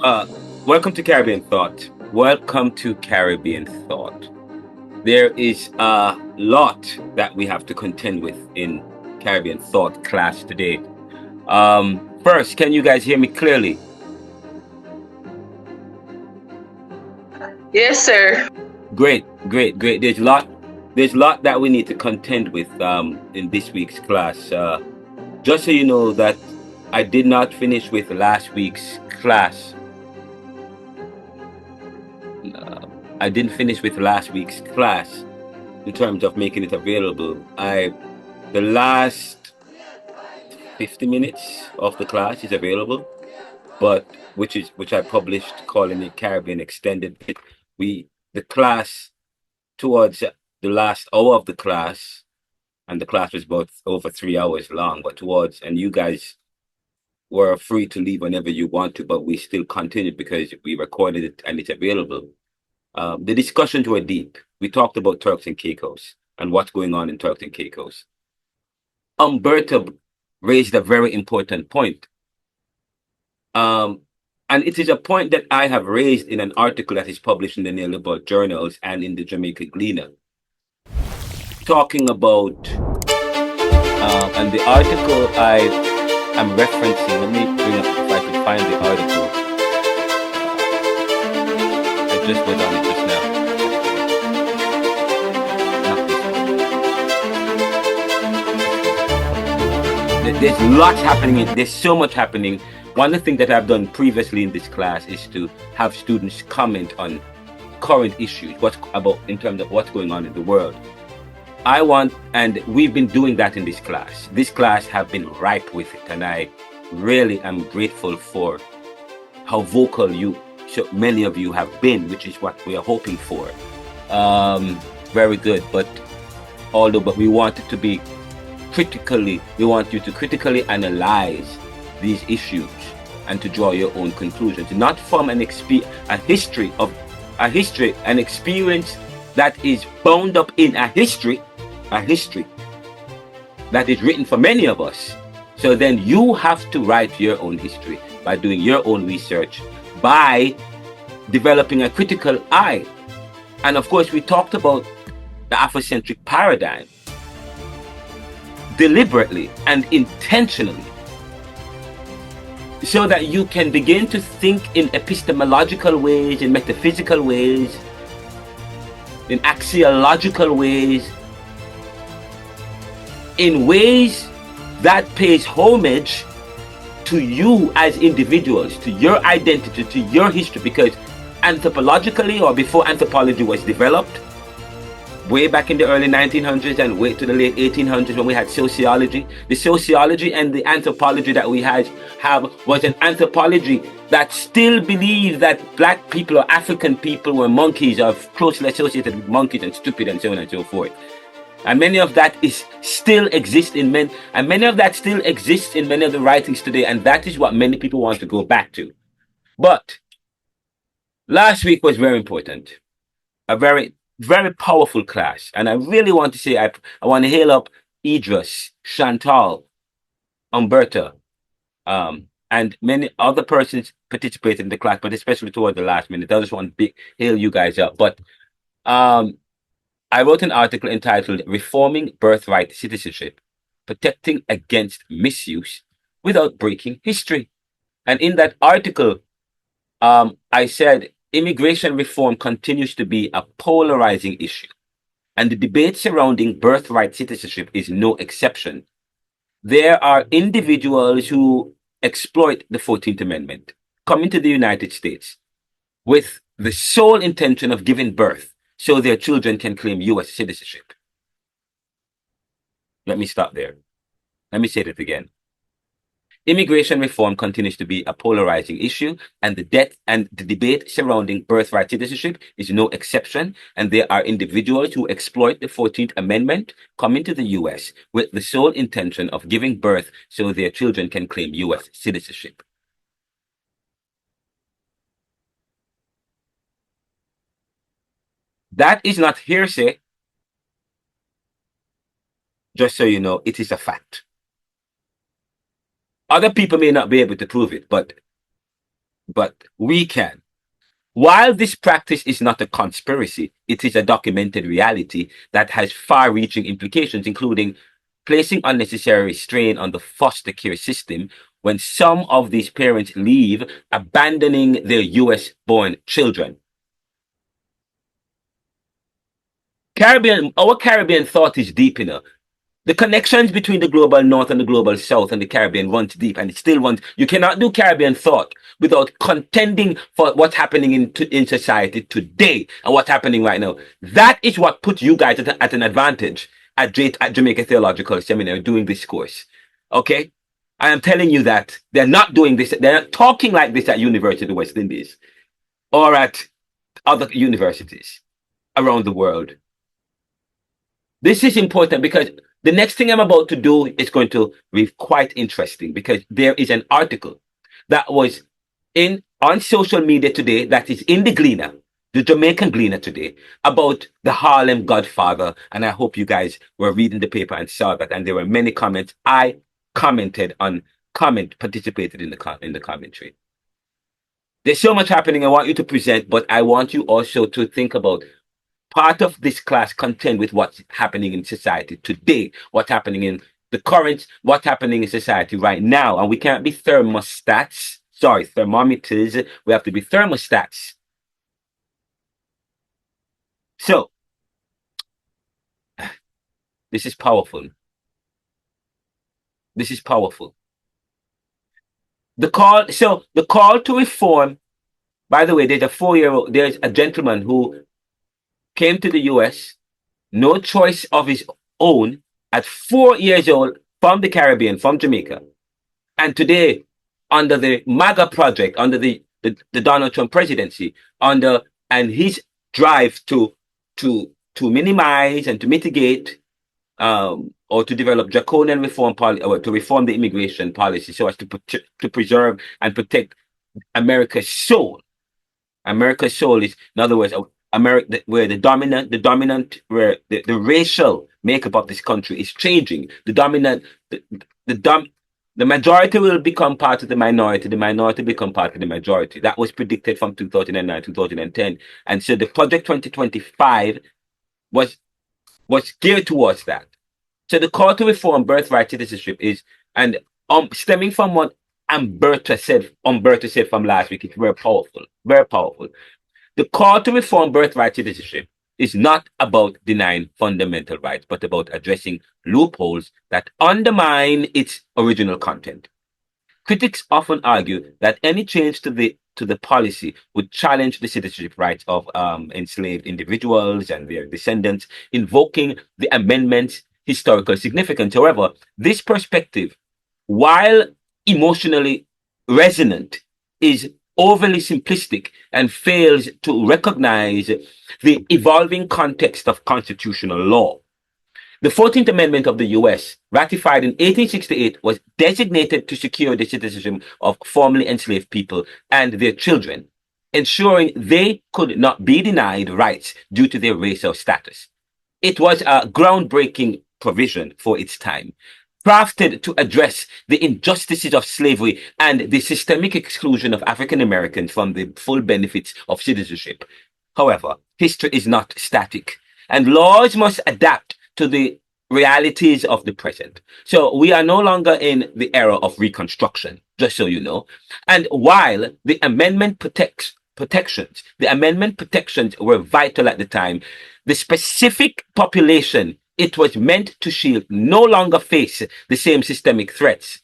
Uh, Welcome to Caribbean Thought. Welcome to Caribbean Thought. There is a lot that we have to contend with in Caribbean Thought class today. First, can you guys hear me clearly? Yes, sir. Great, great, great. There's a lot that we need to contend with in this week's class. Just so you know that I did not finish with last week's class. Uh, I didn't finish with last week's class in terms of making it available. The last 50 minutes of the class is available, but which I published calling it Caribbean Extended. The class towards the last hour of the class, and the class was about over 3 hours long, but towards and you guys were free to leave whenever you want to, but we still continued because we recorded it and it's available. The discussions were deep. We talked about Turks and Caicos and what's going on in Turks and Caicos. Umberto raised a very important point. And it is a point that I have raised in an article that is published in the Neoliberal journals and in the Jamaica Gleaner, talking about, and the article I am referencing, let me bring up if I can find the article. I just was on it just now. There's lots happening. There's so much happening. One of the things that I've done previously in this class is to have students comment on current issues, in terms of what's going on in the world. And we've been doing that in this class. This class have been ripe with it, and I really am grateful for how vocal so many of you have been, which is what we are hoping for. Very good, but we want it to be we want you to critically analyze these issues and to draw your own conclusions, not from an experience that is bound up in a history that is written for many of us. So then you have to write your own history by doing your own research, by developing a critical eye. And of course, we talked about the Afrocentric paradigm deliberately and intentionally, so that you can begin to think in epistemological ways, in metaphysical ways, in axiological ways, in ways that pays homage to you as individuals, to your identity, to your history. Because anthropologically, or before anthropology was developed, way back in the early 1900s and way to the late 1800s, when we had sociology, the sociology and the anthropology that we have was an anthropology that still believed that black people or African people were monkeys, or closely associated with monkeys and stupid and so on and so forth. And many of that still exists in many of the writings today, and that is what many people want to go back to. But last week was very important, a very, very powerful class, and I really want to say I want to hail up Idris, Chantal, Umberto, and many other persons participated in the class, but especially toward the last minute. I just want to hail you guys up. But I wrote an article entitled "Reforming Birthright Citizenship: Protecting Against Misuse Without Breaking History." And in that article, I said immigration reform continues to be a polarizing issue, and the debate surrounding birthright citizenship is no exception. There are individuals who exploit the 14th Amendment, coming to the United States with the sole intention of giving birth so their children can claim U.S. citizenship. Let me stop there. Let me say that again. Immigration reform continues to be a polarizing issue, and the debate surrounding birthright citizenship is no exception. And there are individuals who exploit the 14th Amendment, coming to the U.S. with the sole intention of giving birth so their children can claim U.S. citizenship. That is not hearsay. Just so you know, it is a fact. Other people may not be able to prove it, but but we can. While this practice is not a conspiracy, it is a documented reality that has far reaching implications, including placing unnecessary strain on the foster care system when some of these parents leave, abandoning their US born children. Our Caribbean thought is deep enough. The connections between the global north and the global south and the Caribbean runs deep, and it still runs. You cannot do Caribbean thought without contending for what's happening in society today and what's happening right now. That is what puts you guys at an advantage at Jamaica Theological Seminary doing this course. Okay? I am telling you that they're not doing this, they're not talking like this at University of the West Indies or at other universities around the world. This is important because the next thing I'm about to do is going to be quite interesting, because there is an article that was on social media today, that is in the Gleaner, the Jamaican Gleaner today, about the Harlem Godfather. And I hope you guys were reading the paper and saw that. And there were many comments. I participated in the commentary. There's so much happening I want you to present, but I want you also to think about part of this class contend with what's happening in society today, what's happening in the current, what's happening in society right now. And we can't be thermometers. We have to be thermostats. So, this is powerful. This is powerful. The call to reform, by the way, there's a gentleman who came to the US, no choice of his own, at 4 years old, from the Caribbean, from Jamaica. And today, under the MAGA project, under the Donald Trump presidency, and his drive to minimize and to mitigate or to develop draconian reform policy, or to reform the immigration policy so as to preserve and protect America's soul. America's soul is, in other words, America, where where the racial makeup of this country is changing. The majority will become part of the minority become part of the majority. That was predicted from 2009, 2010. And so the Project 2025 was geared towards that. So the call to reform birthright citizenship is, and stemming from what Umberto said from last week, it's very powerful, very powerful. The call to reform birthright citizenship is not about denying fundamental rights, but about addressing loopholes that undermine its original content. Critics often argue that any change to the policy would challenge the citizenship rights of enslaved individuals and their descendants, invoking the amendment's historical significance. However, this perspective, while emotionally resonant, is overly simplistic and fails to recognize the evolving context of constitutional law. The 14th Amendment of the US, ratified in 1868, was designated to secure the citizenship of formerly enslaved people and their children, ensuring they could not be denied rights due to their race or status. It was a groundbreaking provision for its time, crafted to address the injustices of slavery and the systemic exclusion of African Americans from the full benefits of citizenship. However, history is not static, and laws must adapt to the realities of the present. So we are no longer in the era of Reconstruction, just so you know. And while the amendment protections were vital at the time, the specific population it was meant to shield no longer face the same systemic threats.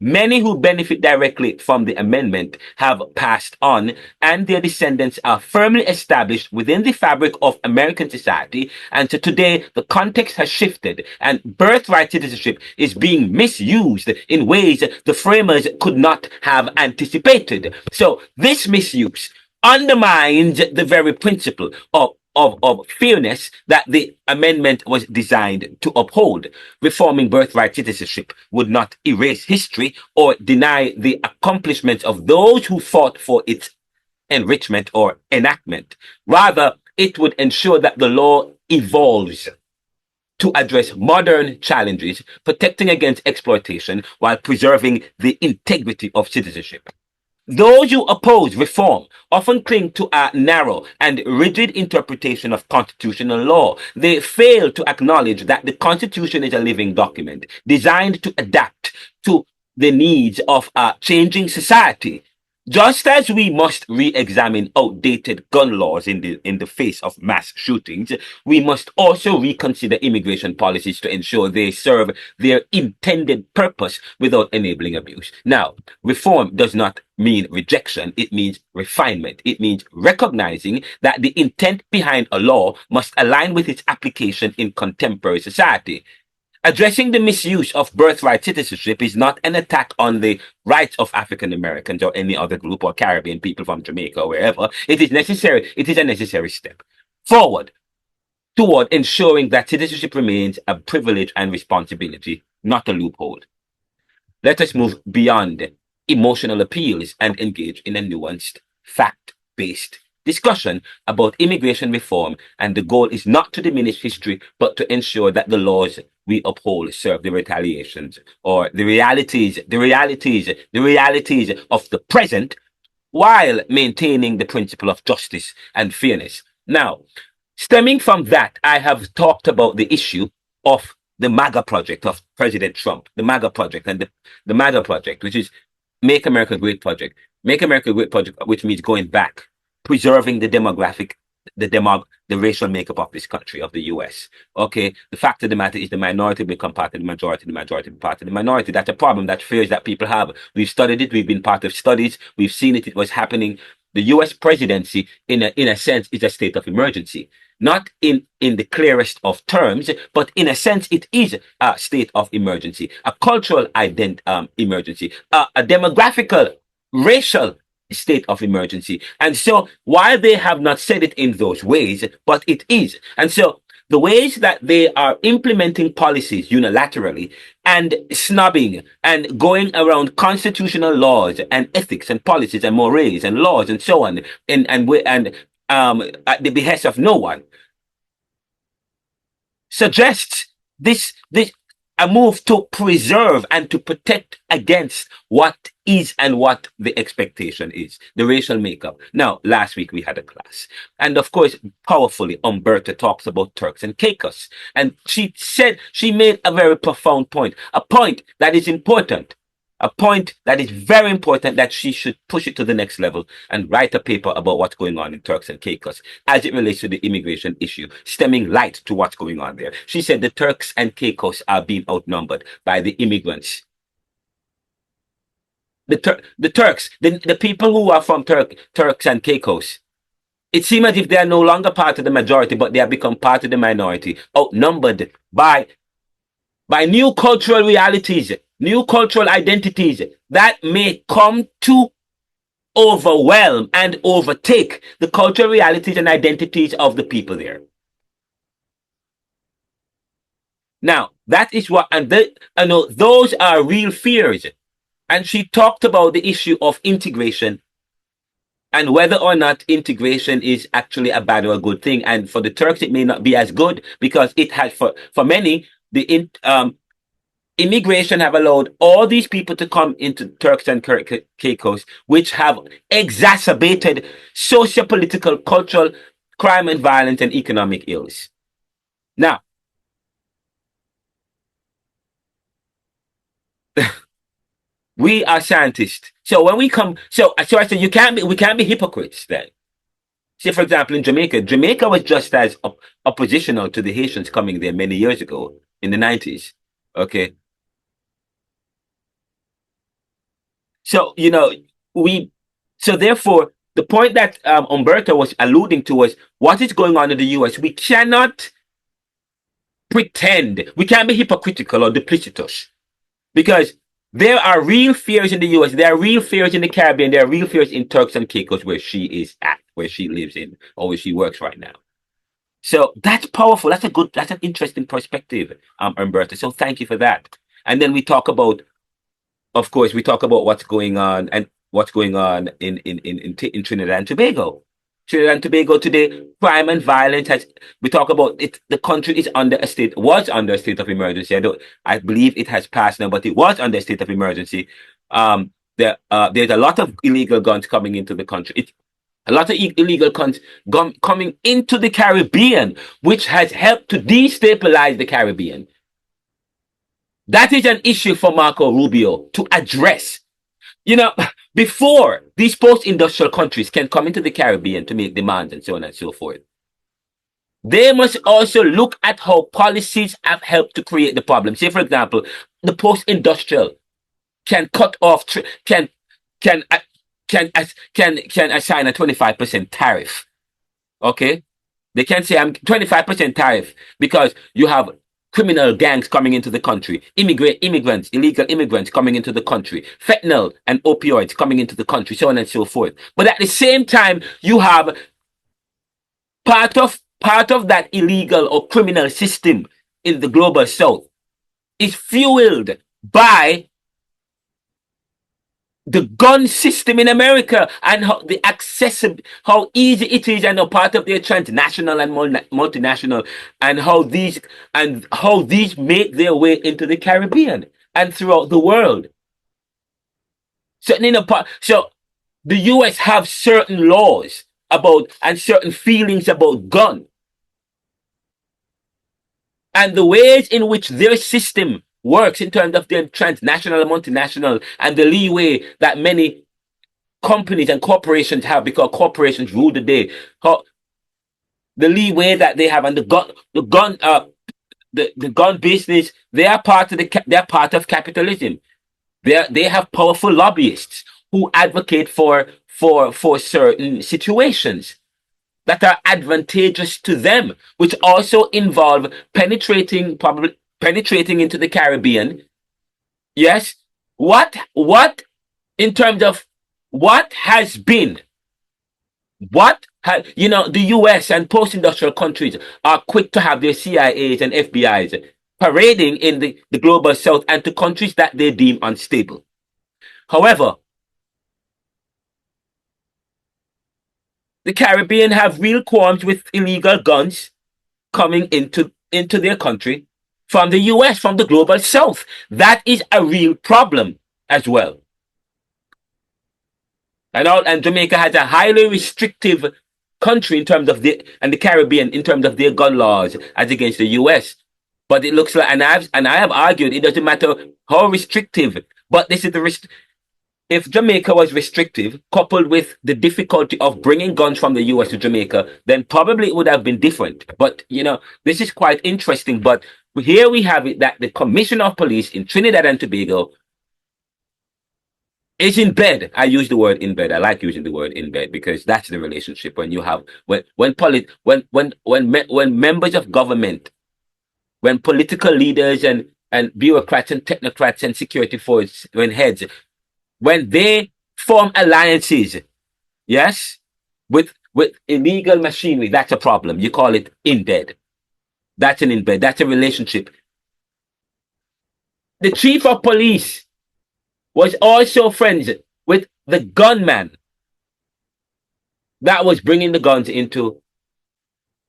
Many who benefit directly from the amendment have passed on, and their descendants are firmly established within the fabric of American society. And so today, the context has shifted, and birthright citizenship is being misused in ways the framers could not have anticipated. So this misuse undermines the very principle of fairness that the amendment was designed to uphold. Reforming birthright citizenship would not erase history or deny the accomplishments of those who fought for its enrichment or enactment. Rather, it would ensure that the law evolves to address modern challenges, protecting against exploitation while preserving the integrity of citizenship. Those who oppose reform often cling to a narrow and rigid interpretation of constitutional law. They fail to acknowledge that the Constitution is a living document designed to adapt to the needs of a changing society. Just as we must re-examine outdated gun laws in the face of mass shootings, we must also reconsider immigration policies to ensure they serve their intended purpose without enabling abuse. Now, reform does not mean rejection, it means refinement. It means recognizing that the intent behind a law must align with its application in contemporary society. Addressing the misuse of birthright citizenship is not an attack on the rights of African Americans or any other group or Caribbean people from Jamaica or wherever. It is necessary. It is a necessary step forward toward ensuring that citizenship remains a privilege and responsibility, not a loophole. Let us move beyond emotional appeals and engage in a nuanced, fact-based discussion about immigration reform, and the goal is not to diminish history, but to ensure that the laws we uphold serve the retaliations or the realities of the present while maintaining the principle of justice and fairness. Now, stemming from that, I have talked about the issue of the MAGA project of President Trump, the MAGA project, and the MAGA project, which is Make America Great Project. Make America Great Project, which means going back, preserving the racial makeup of this country, of the US. Okay, the fact of the matter is the minority become part of the majority, the majority become part of the minority. That's a problem, that fears that people have. We've studied it, we've been part of studies, we've seen it, it was happening. The US presidency, in a sense, is a state of emergency. Not in the clearest of terms, but in a sense, it is a state of emergency, a cultural emergency, a demographical, racial state of emergency. And so, while they have not said it in those ways, but it is. And so, the ways that they are implementing policies unilaterally and snubbing and going around constitutional laws and ethics and policies and mores and laws and so on, and at the behest of no one, suggests this a move to preserve and to protect against what is and what the expectation is, the racial makeup. Now, last week we had a class, and of course, powerfully, Umberta talks about Turks and Caicos, and she made a very profound point, a point that is important, a point that is very important, that she should push it to the next level and write a paper about what's going on in Turks and Caicos as it relates to the immigration issue, stemming light to what's going on there. She said the Turks and Caicos are being outnumbered by the immigrants. The Turks, the people who are from Turks and Caicos, it seems as if they are no longer part of the majority, but they have become part of the minority, outnumbered by new cultural realities, new cultural identities that may come to overwhelm and overtake the cultural realities and identities of the people there. Now, that is what, and those are real fears. And she talked about the issue of integration and whether or not integration is actually a bad or a good thing. And for the Turks, it may not be as good because it has, for many, the immigration have allowed all these people to come into Turks and Caicos, which have exacerbated socio-political, cultural crime and violence and economic ills. Now, we are scientists. So when we come, so I said we can't be hypocrites then. See, for example, in Jamaica was just as oppositional to the Haitians coming there many years ago in the 90s. Okay. So, so therefore, the point that Umberto was alluding to was what is going on in the US. We cannot pretend, we can't be hypocritical or duplicitous, because there are real fears in the US, there are real fears in the Caribbean, there are real fears in Turks and Caicos where she is at, where she lives in, or where she works right now. So that's powerful. That's an interesting perspective, Umberto. So thank you for that. And then we talk about, of course, what's going on and what's going on in Trinidad and Tobago. Trinidad and Tobago today, crime and violence we talk about it. The country was under a state of emergency. I believe it has passed now, but it was under a state of emergency. there's a lot of illegal guns coming into the country. A lot of illegal guns coming into the Caribbean, which has helped to destabilize the Caribbean. That is an issue for Marco Rubio to address. You know, before these post-industrial countries can come into the Caribbean to make demands and so on and so forth, they must also look at how policies have helped to create the problem. Say, for example, the post-industrial can cut off, can can assign a 25% tariff. Okay, they can say I'm 25% tariff because you have criminal gangs coming into the country, immigrants, illegal immigrants coming into the country, fentanyl and opioids coming into the country, so on and so forth. But at the same time, you have part of that illegal or criminal system in the global south is fueled by the gun system in America and how the accessible, how easy it is, and a part of their transnational and multinational, and how these make their way into the Caribbean and throughout the world. So the U.S. have certain laws about and certain feelings about gun, and the ways in which their system works in terms of their transnational and multinational, and the leeway that many companies and corporations have because corporations rule the day. How the leeway that they have, and the gun business, they are part of capitalism. They have powerful lobbyists who advocate for certain situations that are advantageous to them, which also involve penetrating into the Caribbean. Yes. What in terms of what has been, the US and post-industrial countries are quick to have their CIAs and FBIs parading in the global south and to countries that they deem unstable. However, the Caribbean have real qualms with illegal guns coming into their country from the US, from the global south. That is a real problem as well. And Jamaica has a highly restrictive country in terms of the Caribbean in terms of their gun laws as against the US. But it looks like, and I have argued, it doesn't matter how restrictive, but this is if Jamaica was restrictive, coupled with the difficulty of bringing guns from the US to Jamaica, then probably it would have been different. But, this is quite interesting. But here we have it that the Commissioner of Police in Trinidad and Tobago is in bed. I use the word in bed. I like using the word in bed because that's the relationship when you have, when members of government, when political leaders and bureaucrats and technocrats and security forces, when they form alliances, yes, with illegal machinery, that's a problem. You call it in bed. That's an in bed. That's a relationship. The chief of police was also friends with the gunman that was bringing the guns into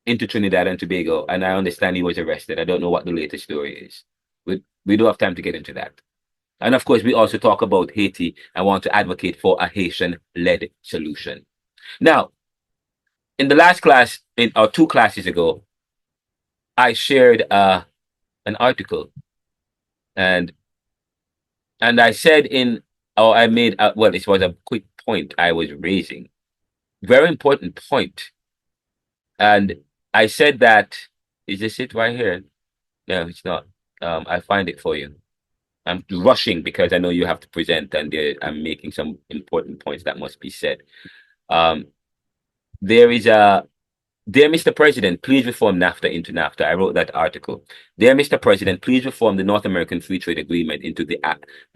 Trinidad and Tobago, and I understand he was arrested. I don't know what the latest story is. We don't have time to get into that. And of course, we also talk about Haiti and want to advocate for a Haitian-led solution. Now, in the last class, or 2 classes ago, I shared an article, and I said it was a quick point I was raising, very important point, and I said that, is this it right here? No, it's not. I find it for you. I'm rushing because I know you have to present, and I'm making some important points that must be said. There is Dear Mr. President, please reform NAFTA into NAFTA. I wrote that article. Dear Mr. President, please reform the North American Free Trade Agreement into the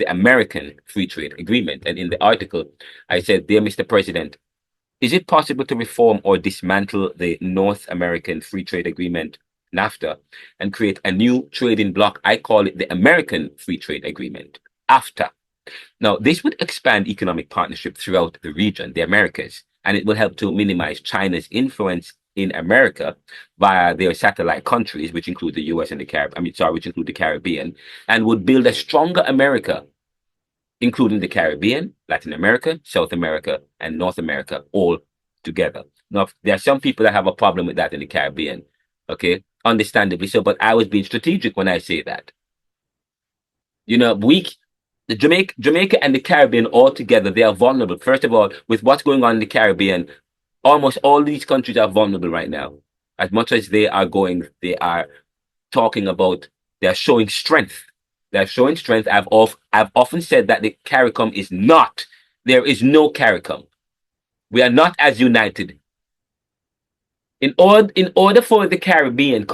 American Free Trade Agreement. And in the article, I said, Dear Mr. President, is it possible to reform or dismantle the North American Free Trade Agreement, NAFTA, and create a new trading bloc? I call it the American Free Trade Agreement, AFTA. Now, this would expand economic partnership throughout the region, the Americas, and it will help to minimize China's influence in America via their satellite countries, which include the US and which include the Caribbean, and would build a stronger America including the Caribbean, Latin America, South America, and North America all together. Now, there are some people that have a problem with that in the Caribbean, okay? Understandably so, but I was being strategic when I say that. You know, the Jamaica and the Caribbean all together, they are vulnerable. First of all, with what's going on in the Caribbean, almost all these countries are vulnerable right now. As much as they are talking about, they're showing strength. They're showing strength. I've often said that the CARICOM is not, there is no CARICOM. We are not as united. In order for the Caribbean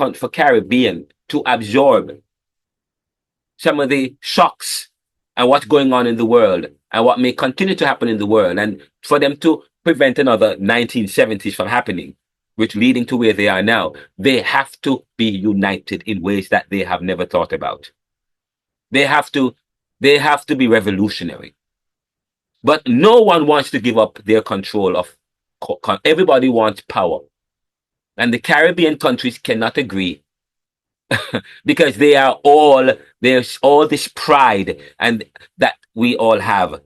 to absorb some of the shocks and what's going on in the world and what may continue to happen in the world, and for them to prevent another 1970s from happening, which leading to where they are now, they have to be united in ways that they have never thought about. They have to be revolutionary. But no one wants to give up their control of, everybody wants power. And the Caribbean countries cannot agree because there's all this pride and that we all have.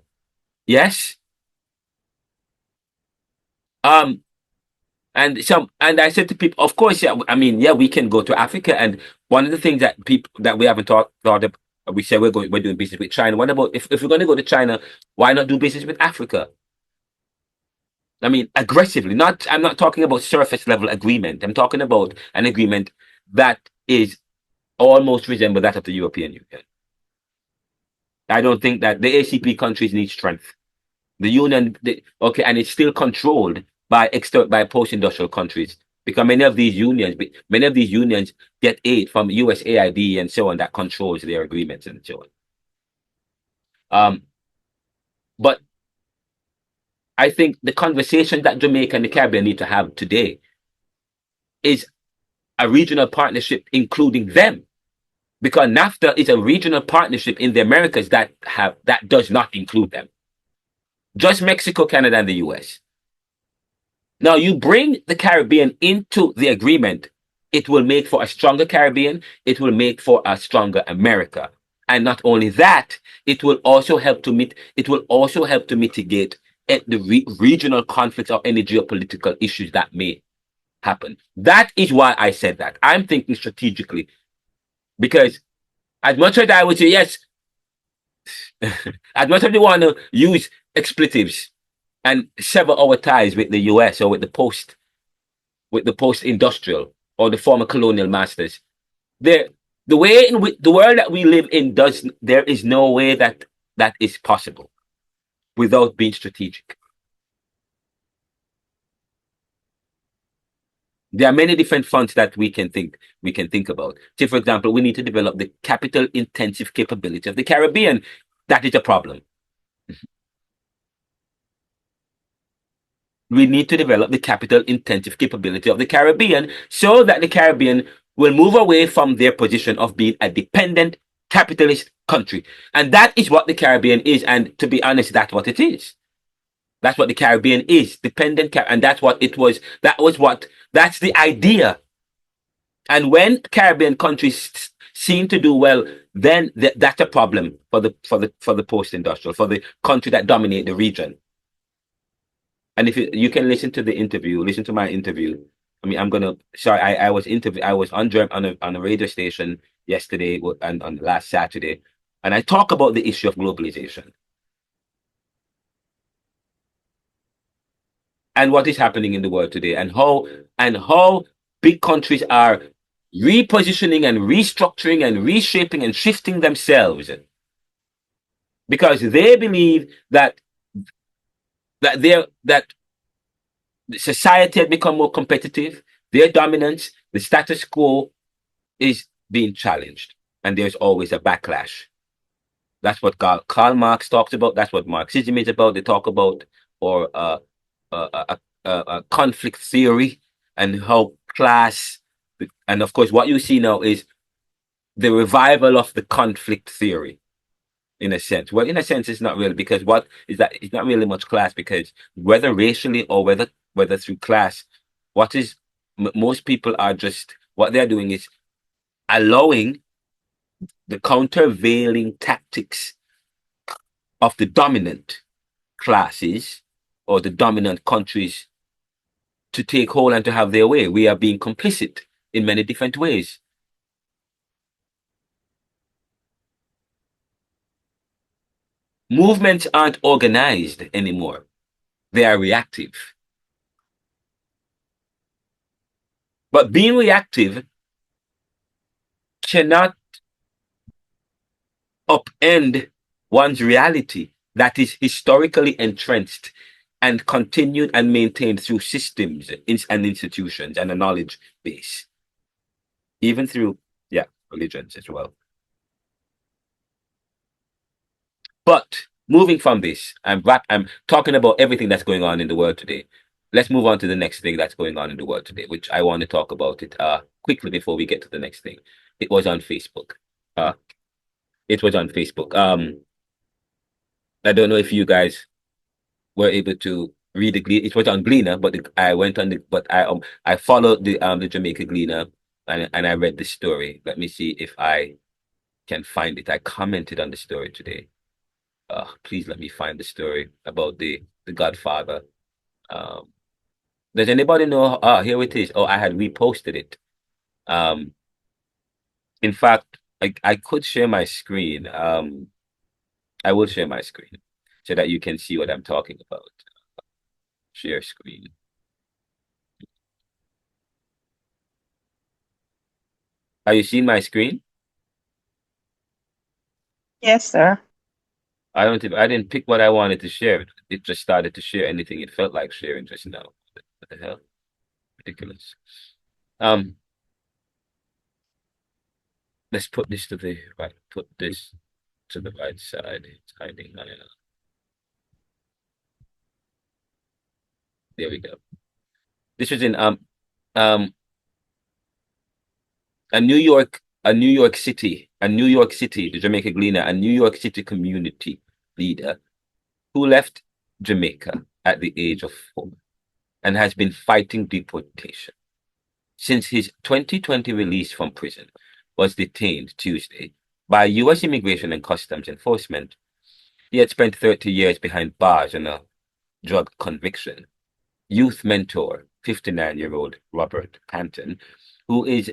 Yes? And I said to people, of course, yeah, I mean, yeah, we can go to Africa. And one of the things that people that we haven't thought of, we say we're doing business with China. What about if we're going to go to China, why not do business with Africa? I mean, aggressively. I'm not talking about surface level agreement. I'm talking about an agreement that is almost resemble that of the European Union. I don't think that the ACP countries need strength. The union, okay, and it's still controlled by post-industrial countries, because many of these unions get aid from USAID and so on that controls their agreements and so on. But I think the conversation that Jamaica and the Caribbean need to have today is a regional partnership including them, because NAFTA is a regional partnership in the Americas that does not include them. Just Mexico, Canada, and the US. Now, you bring the Caribbean into the agreement, it will make for a stronger Caribbean, it will make for a stronger America. And not only that, it will also help to mitigate the regional conflicts or any geopolitical issues that may happen. That is why I said that. I'm thinking strategically, because as much as I would say, yes, as much as we want to use expletives and sever our ties with the US or with the post-industrial or the former colonial masters, the way in which the world that we live in there is no way that is possible without being strategic. There are many different fronts that we can think about. Say, for example, we need to develop the capital intensive capability of the Caribbean. That is a problem. We need to develop the capital intensive capability of the Caribbean so that the Caribbean will move away from their position of being a dependent capitalist country. And that is what the Caribbean is. And to be honest, that's what it is. That's what the Caribbean is, dependent, and that's what it was. That's the idea. And when Caribbean countries seem to do well, then that's a problem for the post-industrial, for the country that dominate the region. And if you can listen to my interview. I mean, I was on a radio station yesterday and on last Saturday, and I talk about the issue of globalization and what is happening in the world today, and how big countries are repositioning and restructuring and reshaping and shifting themselves because they believe that society has become more competitive, their dominance, the status quo is being challenged, and there's always a backlash. That's what Karl Marx talks about. That's what Marxism is about. They talk about a conflict theory and how class, and of course, what you see now is the revival of the conflict theory. In a sense, well, in a sense, it's not really, because what is that? It's not really much class, because whether racially or whether through class, most people are just, what they're doing is allowing the countervailing tactics of the dominant classes or the dominant countries to take hold and to have their way. We are being complicit in many different ways. Movements aren't organized anymore. They are reactive. But being reactive cannot upend one's reality that is historically entrenched and continued and maintained through systems and institutions and a knowledge base, even through, yeah, religions as well. But moving from this, I'm talking about everything that's going on in the world today. Let's move on to the next thing that's going on in the world today, which I want to talk about it quickly before we get to the next thing. It was on Facebook. Uh, it was on Facebook. I don't know if you guys were able to read the Gleaner. It was on Gleaner, but I went on the but I followed the Jamaica Gleaner and I read the story. Let me see if I can find it. I commented on the story today. Please let me find the story about the Godfather. Um, does anybody know? Here it is. Oh, I had reposted it. Um, in fact, I could share my screen. I will share my screen so that you can see what I'm talking about. Share screen. Are you seeing my screen? Yes, sir. I didn't pick what I wanted to share. It just started to share anything it felt like sharing just now. What the hell? Ridiculous. Um, let's put this to the right. Put this to the right side. It's hiding. There we go. This was in um New York City, the Jamaica Gleaner, a New York City community leader who left Jamaica at the age of 4 and has been fighting deportation since his 2020 release from prison was detained Tuesday by U.S. Immigration and Customs Enforcement. He had spent 30 years behind bars on a drug conviction. Youth mentor, 59-year-old Robert Panton, who is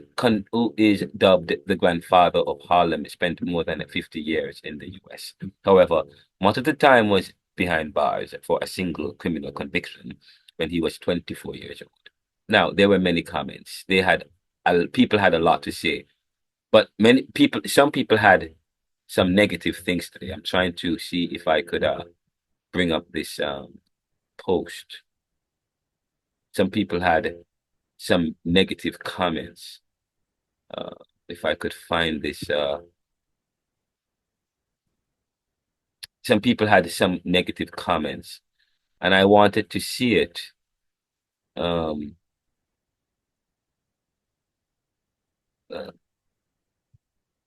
dubbed the grandfather of Harlem, spent more than 50 years in the U.S. However, much of the time was behind bars for a single criminal conviction when he was 24 years old. Now, there were many comments. People had a lot to say, but some people had some negative things today. I'm trying to see if I could bring up this post. Some people had some negative comments. Uh, if I could find this, some people had some negative comments, and I wanted to see it. Um, uh,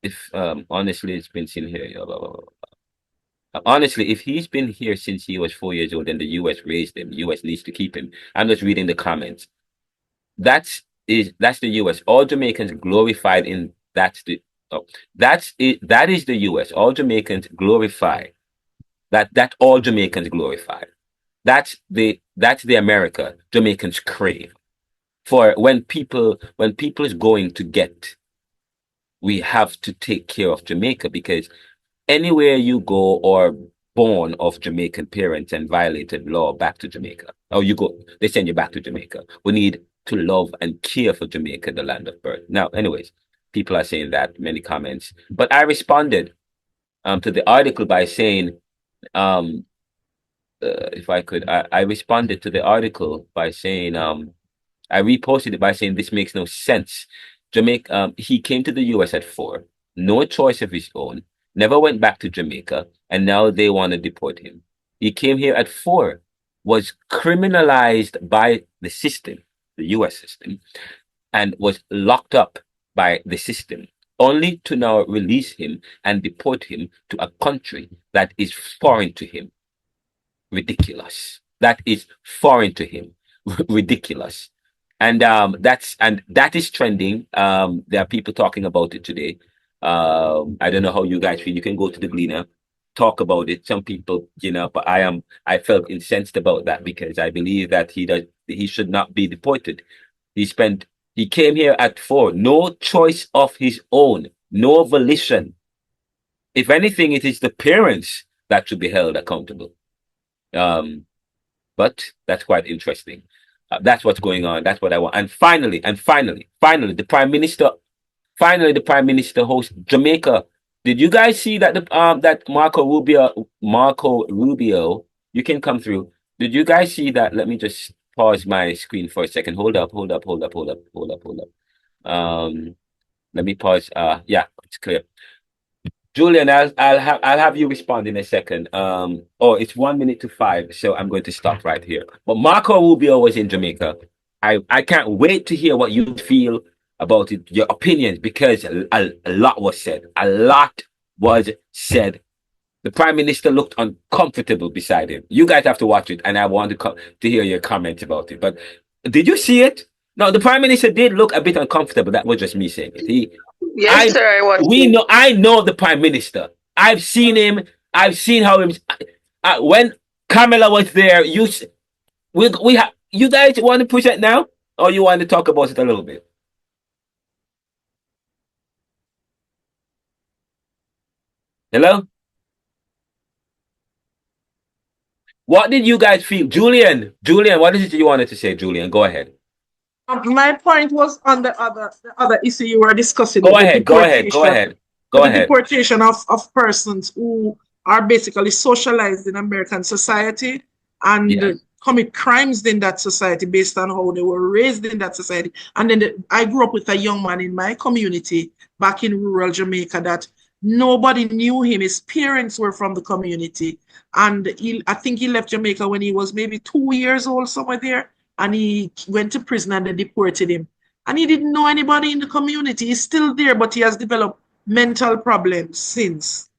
if honestly, it's been seen here. Blah, blah, blah, blah. Honestly, if he's been here since he was 4 years old and the U.S. raised him, U.S. needs to keep him. I'm just reading the comments. That's the U.S. All Jamaicans glorified in that's the oh, that's it. That is the U.S. All Jamaicans glorify that all Jamaicans glorify. That's the America Jamaicans crave. For when people is going to get, we have to take care of Jamaica because anywhere you go or born of Jamaican parents and violated law back to Jamaica, or you go, they send you back to Jamaica. We need to love and care for Jamaica, the land of birth. Now, anyways, people are saying that, many comments, but I responded to the article by saying, um, if I could, I responded to the article by saying, I reposted it by saying this makes no sense. Jamaica, he came to the US at 4, no choice of his own, never went back to Jamaica, and now they want to deport him. He came here at 4, was criminalized by the system, the US system, and was locked up by the system, only to now release him and deport him to a country that is foreign to him. Ridiculous. That is foreign to him. Ridiculous. And that is trending. There are people talking about it today. I don't know how you guys feel. You can go to the Gleaner talk about it. Some people, but I felt incensed about that because I believe that he should not be deported. He came here at 4, no choice of his own, no volition. If anything, it is the parents that should be held accountable. Um, but that's quite interesting. That's what's going on. That's what I want. And finally, the prime minister hosts Jamaica. Did you guys see that that Marco Rubio? You can come through. Did you guys see that? Let me just pause my screen for a second. Hold up. Let me pause. Yeah, it's clear. Julian, I'll have you respond in a second. Oh, it's 1 minute to 5, so I'm going to stop right here. But Marco Rubio was in Jamaica. I can't wait to hear what you feel about it, your opinions, because a lot was said. A lot was said. The prime minister looked uncomfortable beside him. You guys have to watch it, and I want to hear your comments about it. But did you see it? No, the prime minister did look a bit uncomfortable. That was just me saying it. Yes, sir, I watched it. I know the prime minister. I've seen him. I've seen how him. When Kamala was there, we have. You guys want to push it now, or you want to talk about it a little bit? Hello. What did you guys feel, Julian? Julian, what is it you wanted to say, Julian? Go ahead. My point was on the other issue you were discussing, Go ahead. Go ahead. Go ahead. Go the ahead. deportation of persons who are basically socialized in American society and Yes. commit crimes in that society based on how they were raised in that society. And then I grew up with a young man in my community back in rural Jamaica that nobody knew him. His parents were from the community. And I think he left Jamaica when he was maybe 2 years old, somewhere there. And he went to prison and they deported him. And he didn't know anybody in the community. He's still there, but he has developed mental problems since.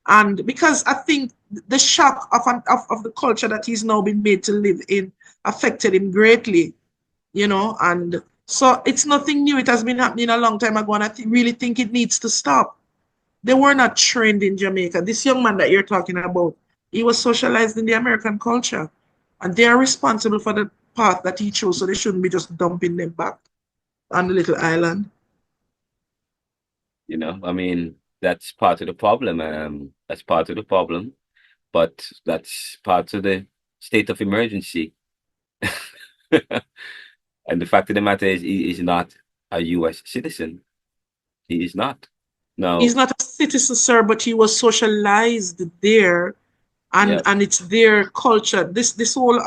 And because I think the shock of the culture that he's now been made to live in affected him greatly, and so it's nothing new. It has been happening a long time ago, and I really think it needs to stop. They were not trained in Jamaica. This young man that you're talking about, he was socialized in the American culture, and they are responsible for the path that he chose, so they shouldn't be just dumping them back on the little island. I mean, that's part of the problem. That's part of the problem, but that's part of the state of emergency. And the fact of the matter is, he is not a U.S. citizen. He is not. No. He's not a citizen, sir, but he was socialized there, and Yeah. and it's their culture. This whole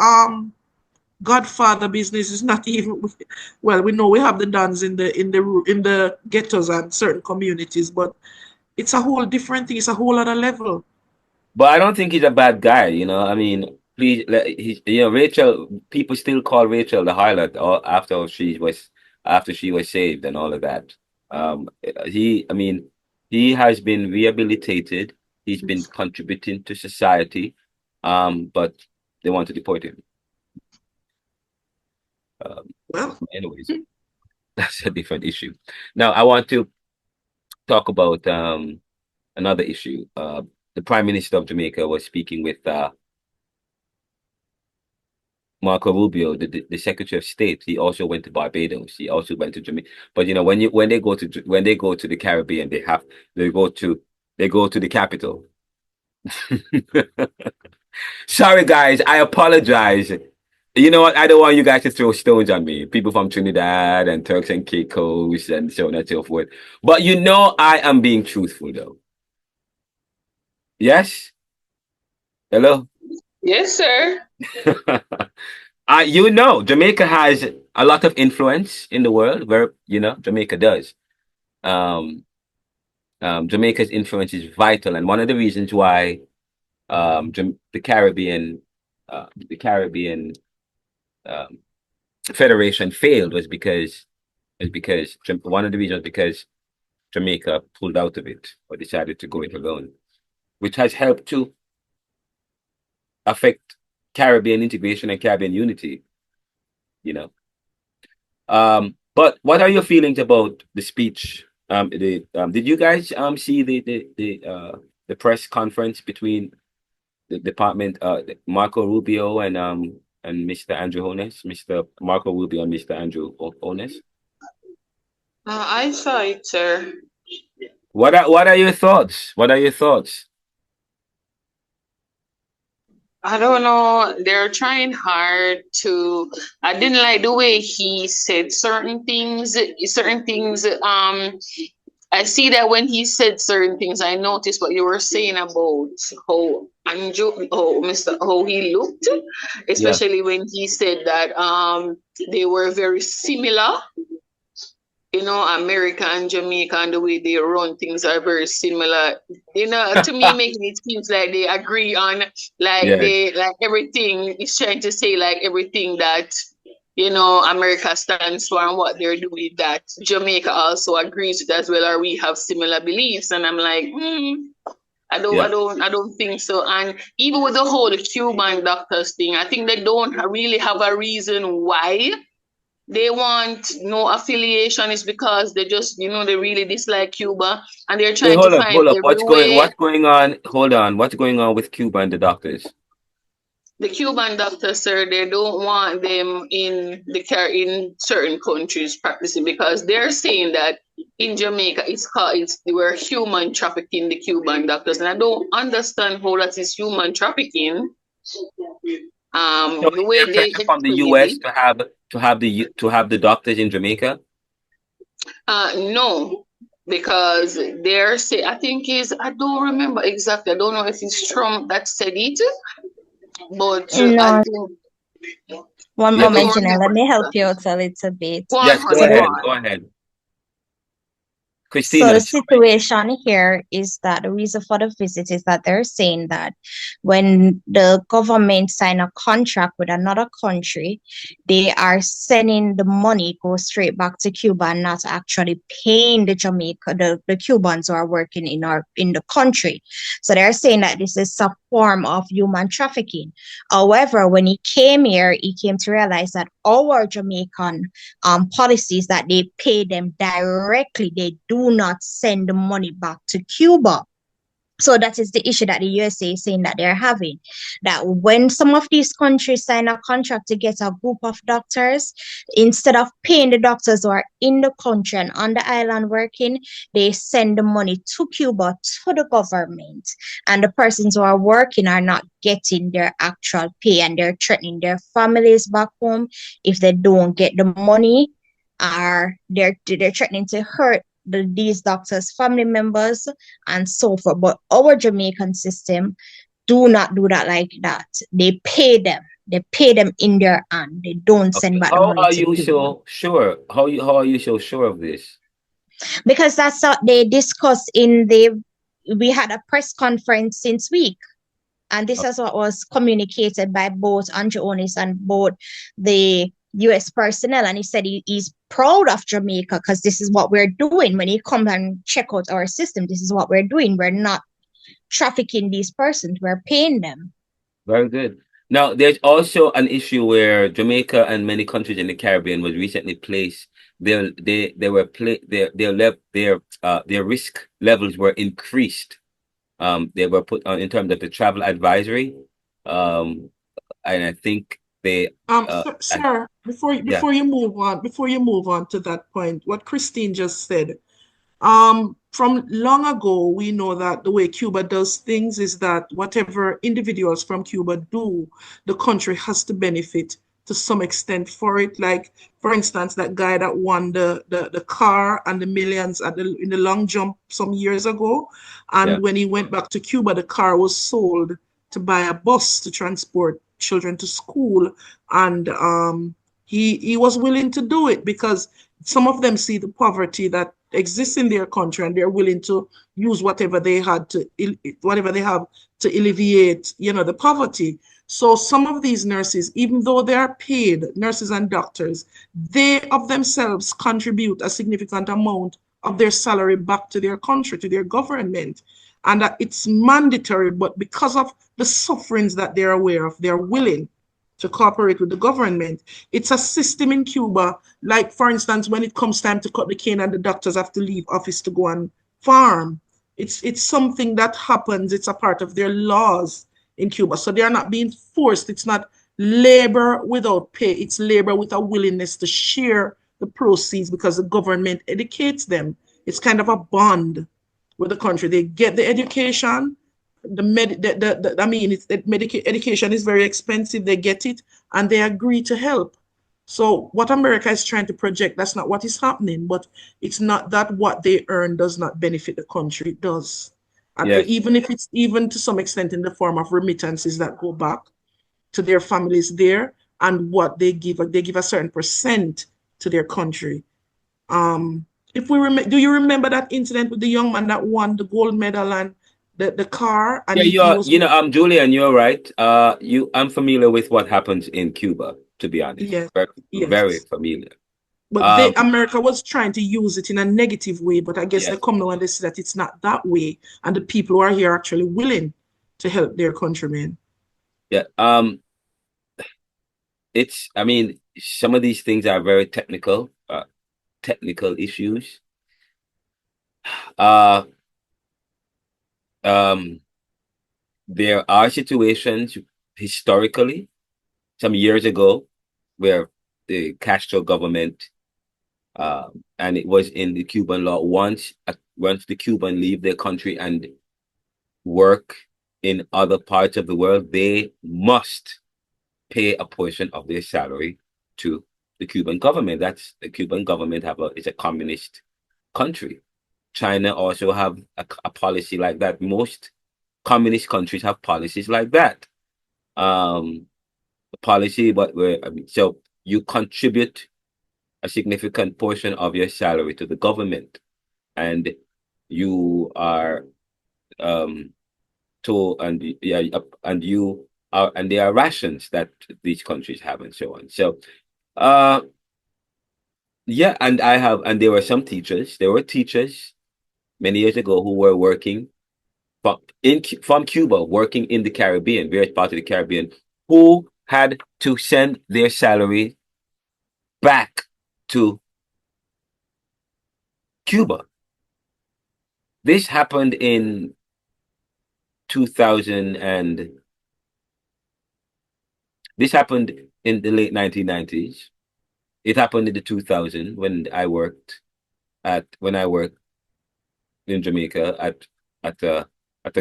Godfather business is not even. Well, we know we have the dons in the ghettos and certain communities, but it's a whole different thing. It's a whole other level. But I don't think he's a bad guy. I mean, please, Rachel. People still call Rachel the harlot, after she was saved and all of that. I mean, he has been rehabilitated. He's been contributing to society. But they want to deport him. Well, Anyways, that's a different issue. Now, I want to talk about another issue. The Prime Minister of Jamaica was speaking with Marco Rubio, the Secretary of State. He also went to Barbados. He also went to Jamaica. But when they go to the Caribbean, they go to the capital. Sorry, guys. I apologize. You know what? I don't want you guys to throw stones on me. People from Trinidad and Turks and Caicos and so on and so forth. But I am being truthful, though. Yes? Hello? Yes, sir. Jamaica has a lot of influence in the world, where Jamaica does. Jamaica's influence is vital, and one of the reasons why the Caribbean Federation failed was because one of the reasons because Jamaica pulled out of it or decided to go it alone, which has helped to affect Caribbean integration and Caribbean unity. But what are your feelings about the speech? Did you guys see the the press conference between the department, Marco Rubio and Mr. Andrew Holness, Mr. Marco Rubio and Mr. Andrew Holness? I saw it, sir. What are your thoughts? What are your thoughts? I don't know. They're trying hard to. I didn't like the way he said certain things. Certain things. I see that when he said certain things, I noticed what you were saying about how Andrew, how he looked, especially when he said that they were very similar. You know, America and Jamaica and the way they run things are very similar. You know, to me, making it seems like they agree on like everything. He's trying to say like everything that, you know, America stands for and what they're doing, that Jamaica also agrees with as well, or we have similar beliefs. And I'm like, I don't think so. And even with the whole Cuban doctors thing, I think they don't really have a reason why they want no affiliation. Is because they just, you know, they really dislike Cuba and they're trying to find hold up. every way. What's going on? Hold on. What's going on with Cuba and the doctors? The Cuban doctors, sir, they don't want them in certain countries practicing, because they're saying that in Jamaica they were human trafficking the Cuban doctors, and I don't understand how that is human trafficking. So the way they from the US to have the doctors in Jamaica? No, because they're say I think I don't remember exactly. I don't know if it's Trump that said it, but no. I think one moment, Janelle, let me help you out a little bit. Yes, go ahead. Christina. So the situation here is that the reason for the visit is that they're saying that when the government sign a contract with another country, they are sending the money go straight back to Cuba and not actually paying the Cubans who are working in the country. So they're saying that this is a form of human trafficking. However, when he came here, he came to realize that our Jamaican policies that they pay them directly, they do not send the money back to Cuba. So that is the issue that the USA is saying that they're having, that when some of these countries sign a contract to get a group of doctors, instead of paying the doctors who are in the country and on the island working, they send the money to Cuba, to the government, and the persons who are working are not getting their actual pay, and they're threatening their families back home if they don't get the money, or they're threatening to hurt these doctors' family members and so forth. But our Jamaican system do not do that like that. They pay them. They pay them in their hand. They don't send back the money. How are you so sure? How are you so sure of this? Because that's what they discussed we had a press conference since week. And this is what was communicated by both Andrew Onis and both the US personnel, and he said he's proud of Jamaica because this is what we're doing. When he comes and check out our system, this is what we're doing. We're not trafficking these persons, we're paying them. Very good. Now, there's also an issue where Jamaica and many countries in the Caribbean was recently placed. Their risk levels were increased. They were put on in terms of the travel advisory, and I think they. Sir, before you move on to that point, what Christine just said, from long ago, we know that the way Cuba does things is that whatever individuals from Cuba do, the country has to benefit to some extent for it. Like, for instance, that guy that won the car and the millions in the long jump some years ago. And when he went back to Cuba, the car was sold to buy a bus to transport children to school. And he was willing to do it because some of them see the poverty that exists in their country, and they're willing to use whatever they have to alleviate, the poverty. So some of these nurses, even though they are paid, nurses and doctors, they of themselves contribute a significant amount of their salary back to their country, to their government. And it's mandatory, but because of the sufferings that they're aware of, they're willing to cooperate with the government. It's a system in Cuba, like, for instance, when it comes time to cut the cane and the doctors have to leave office to go and farm, It's something that happens. It's a part of their laws in Cuba. So they are not being forced. It's not labor without pay. It's labor with a willingness to share the proceeds because the government educates them. It's kind of a bond with the country. They get the education. I mean, education is very expensive. They get it and they agree to help. So what America is trying to project, that's not what is happening, but it's not that what they earn does not benefit the country. It does. And Yes. even if it's even to some extent in the form of remittances that go back to their families there, and what they give a certain percent to their country. If we do you remember that incident with the young man that won the gold medal and the car and Yeah, he was Julian, you're right. I'm familiar with what happens in Cuba, to be honest. yes, Very, very yes. familiar. But America was trying to use it in a negative way, but I guess they Yes. come now and they see that it's not that way, and the people who are here are actually willing to help their countrymen. Yeah. I mean, some of these things are very technical issues. Uh, there are situations historically, some years ago, where the Castro government, and it was in the Cuban law, once the Cuban leave their country and work in other parts of the world, they must pay a portion of their salary to the Cuban government. That's the Cuban government it's a communist country. China also have a policy like that. Most communist countries have policies like that. Policy, but so you contribute a significant portion of your salary to the government, and you are told, and yeah, and you are, and there are rations that these countries have, and so on. So, yeah, and there were some teachers. There were teachers many years ago who were working from Cuba, working in the Caribbean, various parts of the Caribbean, who had to send their salary back to Cuba. This happened in 2000, and this happened in the late 1990s. It happened in the 2000 when I worked in Jamaica at the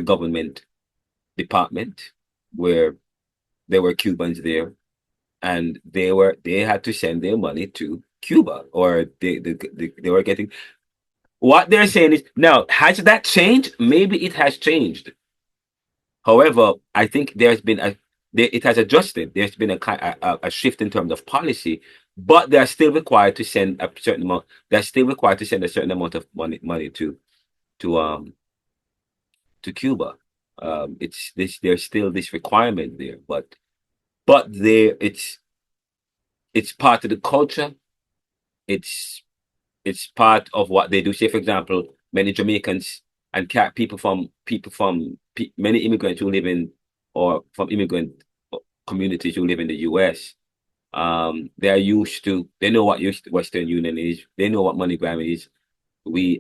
government department where there were Cubans there, and they had to send their money to Cuba, or they were getting. What they're saying is, now, has that changed? Maybe it has changed. However, I think it has adjusted. There's been a shift in terms of policy, but they're still required to send a certain amount. They're still required to send a certain amount of money to to Cuba. There's still this requirement there, but there it's part of the culture. It's part of what they do. Say, for example, many Jamaicans and many immigrants who live in, or from immigrant communities who live in the U.S. They are used to. They know what Western Union is. They know what MoneyGram is. We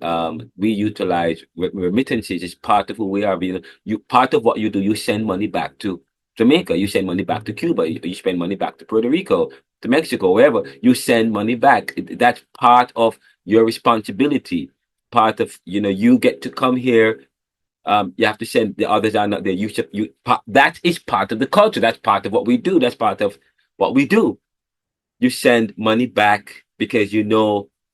utilize remittances as part of who we are. You part of what you do. You send money back to Jamaica. You send money back to Cuba. You spend money back to Puerto Rico, to Mexico, wherever. You send money back. That's part of your responsibility. Part of, you get to come here. You have to send. The others are not there. That is part of the culture. That's part of what we do. That's part of what we do. You send money back because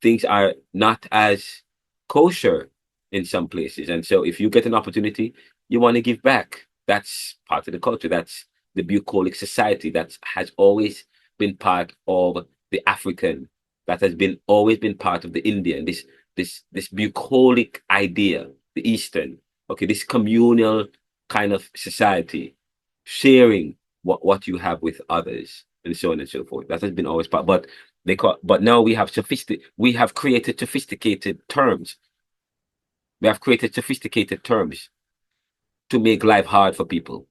things are not as kosher in some places. And so if you get an opportunity, you want to give back. That's part of the culture. That's the bucolic society that has always been part of the African, that has always been part of the Indian, this bucolic idea, the Eastern, okay, this communal kind of society, sharing what you have with others, and so on and so forth. That has been always part, but now we have created sophisticated terms. We have created sophisticated terms to make life hard for people.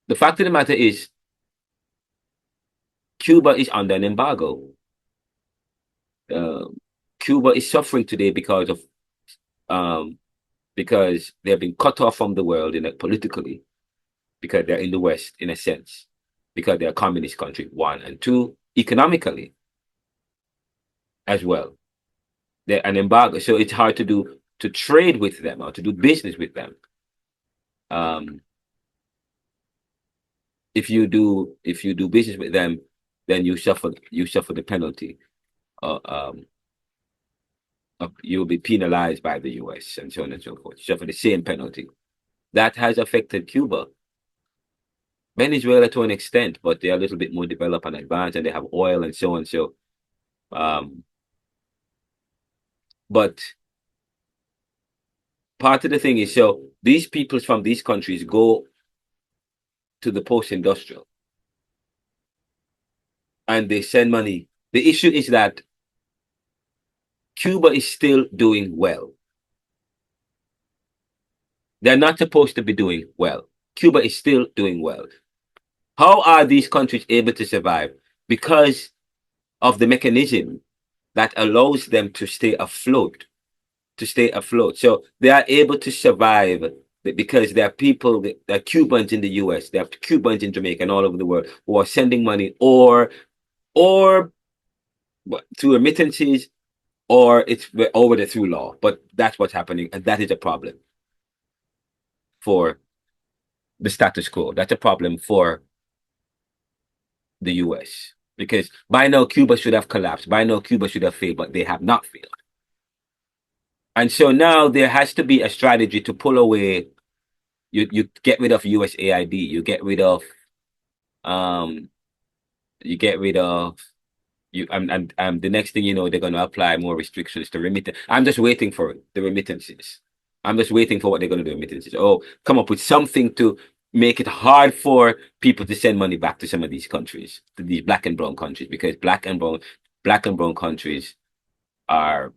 The fact of the matter is, Cuba is under an embargo. Cuba is suffering today because of because they've been cut off from the world politically, because they're in the West in a sense, because they're a communist country, one, and two, economically as well. They're an embargo, so it's hard to trade with them or to do business with them. If you do business with them, then you suffer the penalty. You'll be penalized by the US and so on and so forth. You suffer the same penalty. That has affected Cuba. Venezuela to an extent, but they're a little bit more developed and advanced, and they have oil and so on. So, but part of the thing is, so these people from these countries go to the post-industrial and they send money. The issue is that Cuba is still doing well. They're not supposed to be doing well. Cuba is still doing well. How are these countries able to survive? Because of the mechanism that allows them to stay afloat. So they are able to survive because there are people, there are Cubans in the US, there are Cubans in Jamaica and all over the world who are sending money or through remittances, or it's over through law. But that's what's happening, and that is a problem for the status quo. That's a problem for the US, because by now Cuba should have collapsed. By now Cuba should have failed, but they have not failed. And so now there has to be a strategy to pull away. You get rid of USAID. You get rid of the next thing you know, they're going to apply more restrictions to remittance. I'm just waiting for it, the remittances. I'm just waiting for what they're going to do with remittances. Oh, come up with something to make it hard for people to send money back to some of these countries, to these black and brown countries, because black and brown countries are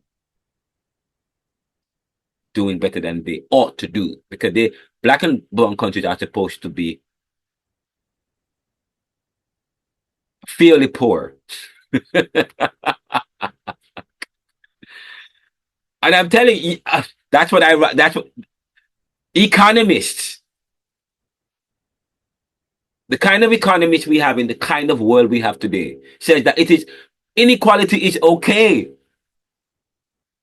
doing better than they ought to do, because black and brown countries are supposed to be fairly poor. And I'm telling you, that's what economists, the kind of economists we have in the kind of world we have today, says that inequality is okay.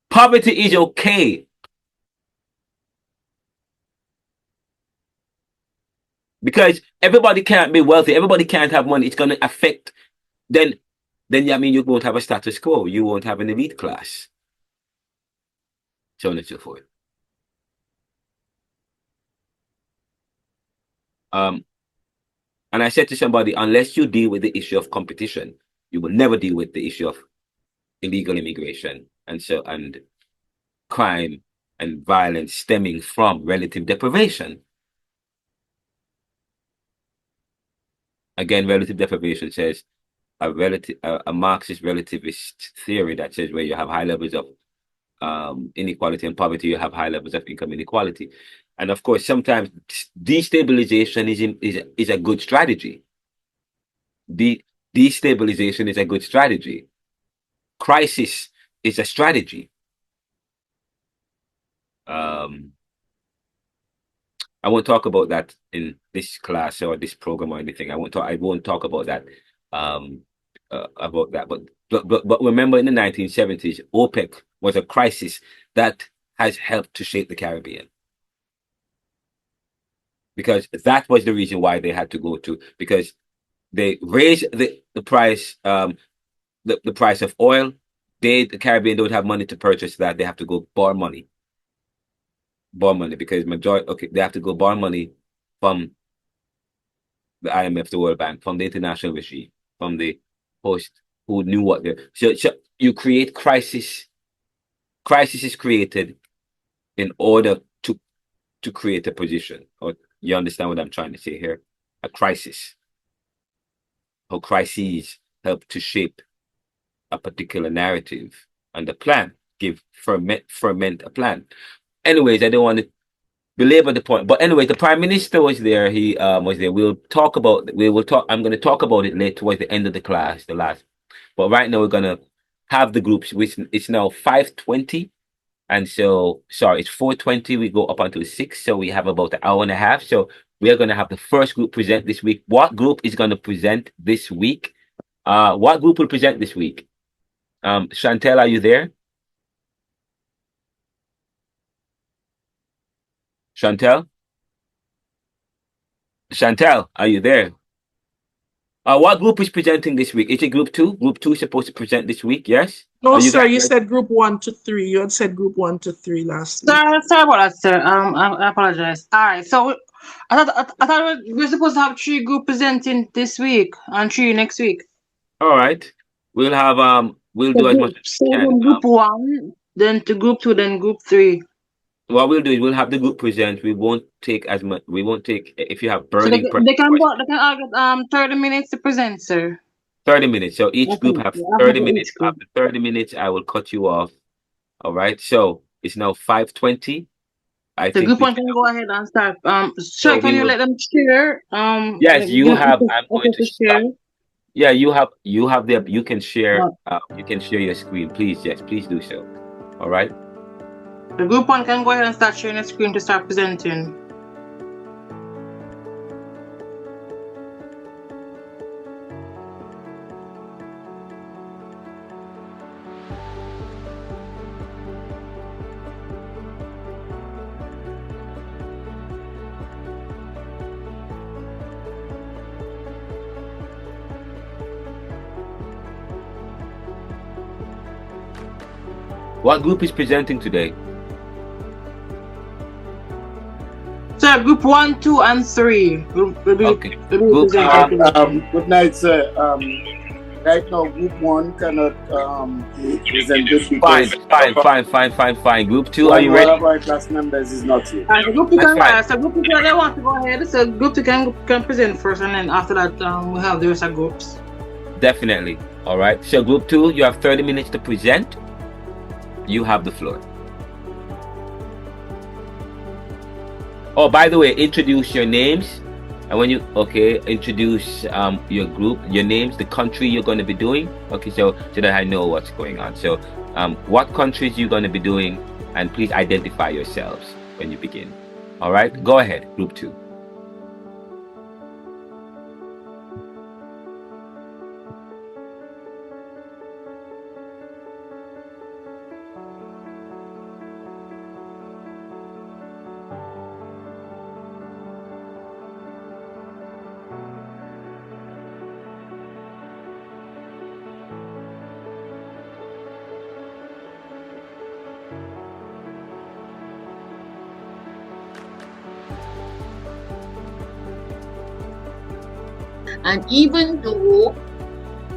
Poverty is okay. Because everybody can't be wealthy, everybody can't have money. It's going to affect, then I mean, you won't have a status quo, you won't have an elite class, so on and so forth. And I said to somebody, unless you deal with the issue of competition, you will never deal with the issue of illegal immigration and crime and violence stemming from relative deprivation. Again, relative deprivation says a Marxist relativist theory that says where you have high levels of inequality and poverty, you have high levels of income inequality. And of course, sometimes destabilization is a good strategy. Destabilization is a good strategy. Crisis is a strategy. I won't talk about that in this class or this program or anything. I won't talk about that. But remember, in the 1970s, OPEC was a crisis that has helped to shape the Caribbean, because that was the reason why they had to go to, because they raised the price, the price of oil. The Caribbean don't have money to purchase that. They have to go borrow money. Because they have to go borrow money from the IMF, the World Bank, from the international regime, from the host who knew what they're. So you create crisis. Crisis is created in order to create a position. Or you understand what I'm trying to say here? A crisis. How crises help to shape a particular narrative and a plan, ferment a plan. Anyways, I don't want to belabor the point, but anyway, the Prime Minister was there. He was there. I'm going to talk about it later towards the end of the class, but right now we're going to have the groups. Which it's now 5:20. And so, sorry, it's 4:20. We go up until 6. So we have about an hour and a half. So we are going to have the first group present this week. What group is going to present this week? What group will present this week? Chantel, are you there? Chantel? Chantel, are you there? What group is presenting this week? Is it group 2? Group 2 is supposed to present this week, yes? No, Are you sir, guys you ready? said group 1 to 3. You had said group 1 to 3 last week. Sorry about that, sir. I apologize. All right, so I thought we were supposed to have 3 group presenting this week and 3 next week. All right. We'll have we'll So do as much as we can. group 1, then to group 2, then group 3. What we'll do is we'll have the group present. We won't take as much. We won't take if you have So burning they can questions. all get 30 minutes to present, sir. 30 minutes. So each group Okay, have yeah, 30 for minutes. each group. After 30 minutes, I will cut you off. All right. So it's now 5:20. I The think group we 1 can go ahead and start. so Sir, can we you will. let them share? Yes, Like, you have. I'm going to share. stop. Yeah, you have the you can share Uh, you can share your screen. Please, yes, please do so. All right. The group 1 can go ahead and start sharing the screen to start presenting. What group is presenting today? Sir, group 1, 2, and 3 will be Okay. will be presenting today. Good night, sir. Right now, group 1 cannot present this Fine, because fine. Group 2, are you one ready? of our class members is not here. The group 2 That's can fine. so group 2 they want to go ahead. So group 2 can present first, and then after that we have the rest of groups. Definitely. All right. So group 2, you have 30 minutes to present. You have the floor. Oh, by the way, introduce your names. And when you introduce your group, your names, the country you're going to be doing. Okay, so that I know what's going on. So what countries you're going to be doing, and please identify yourselves when you begin. All right, go ahead, group 2.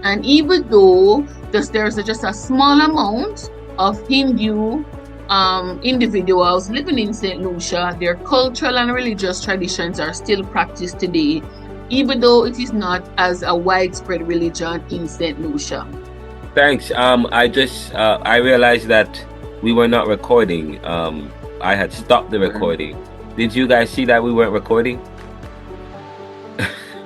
And even though there's just a small amount of Hindu individuals living in St. Lucia, their cultural and religious traditions are still practiced today, even though it is not as a widespread religion in St. Lucia. Thanks. I realized that we were not recording. I had stopped the recording. Did you guys see that we weren't recording?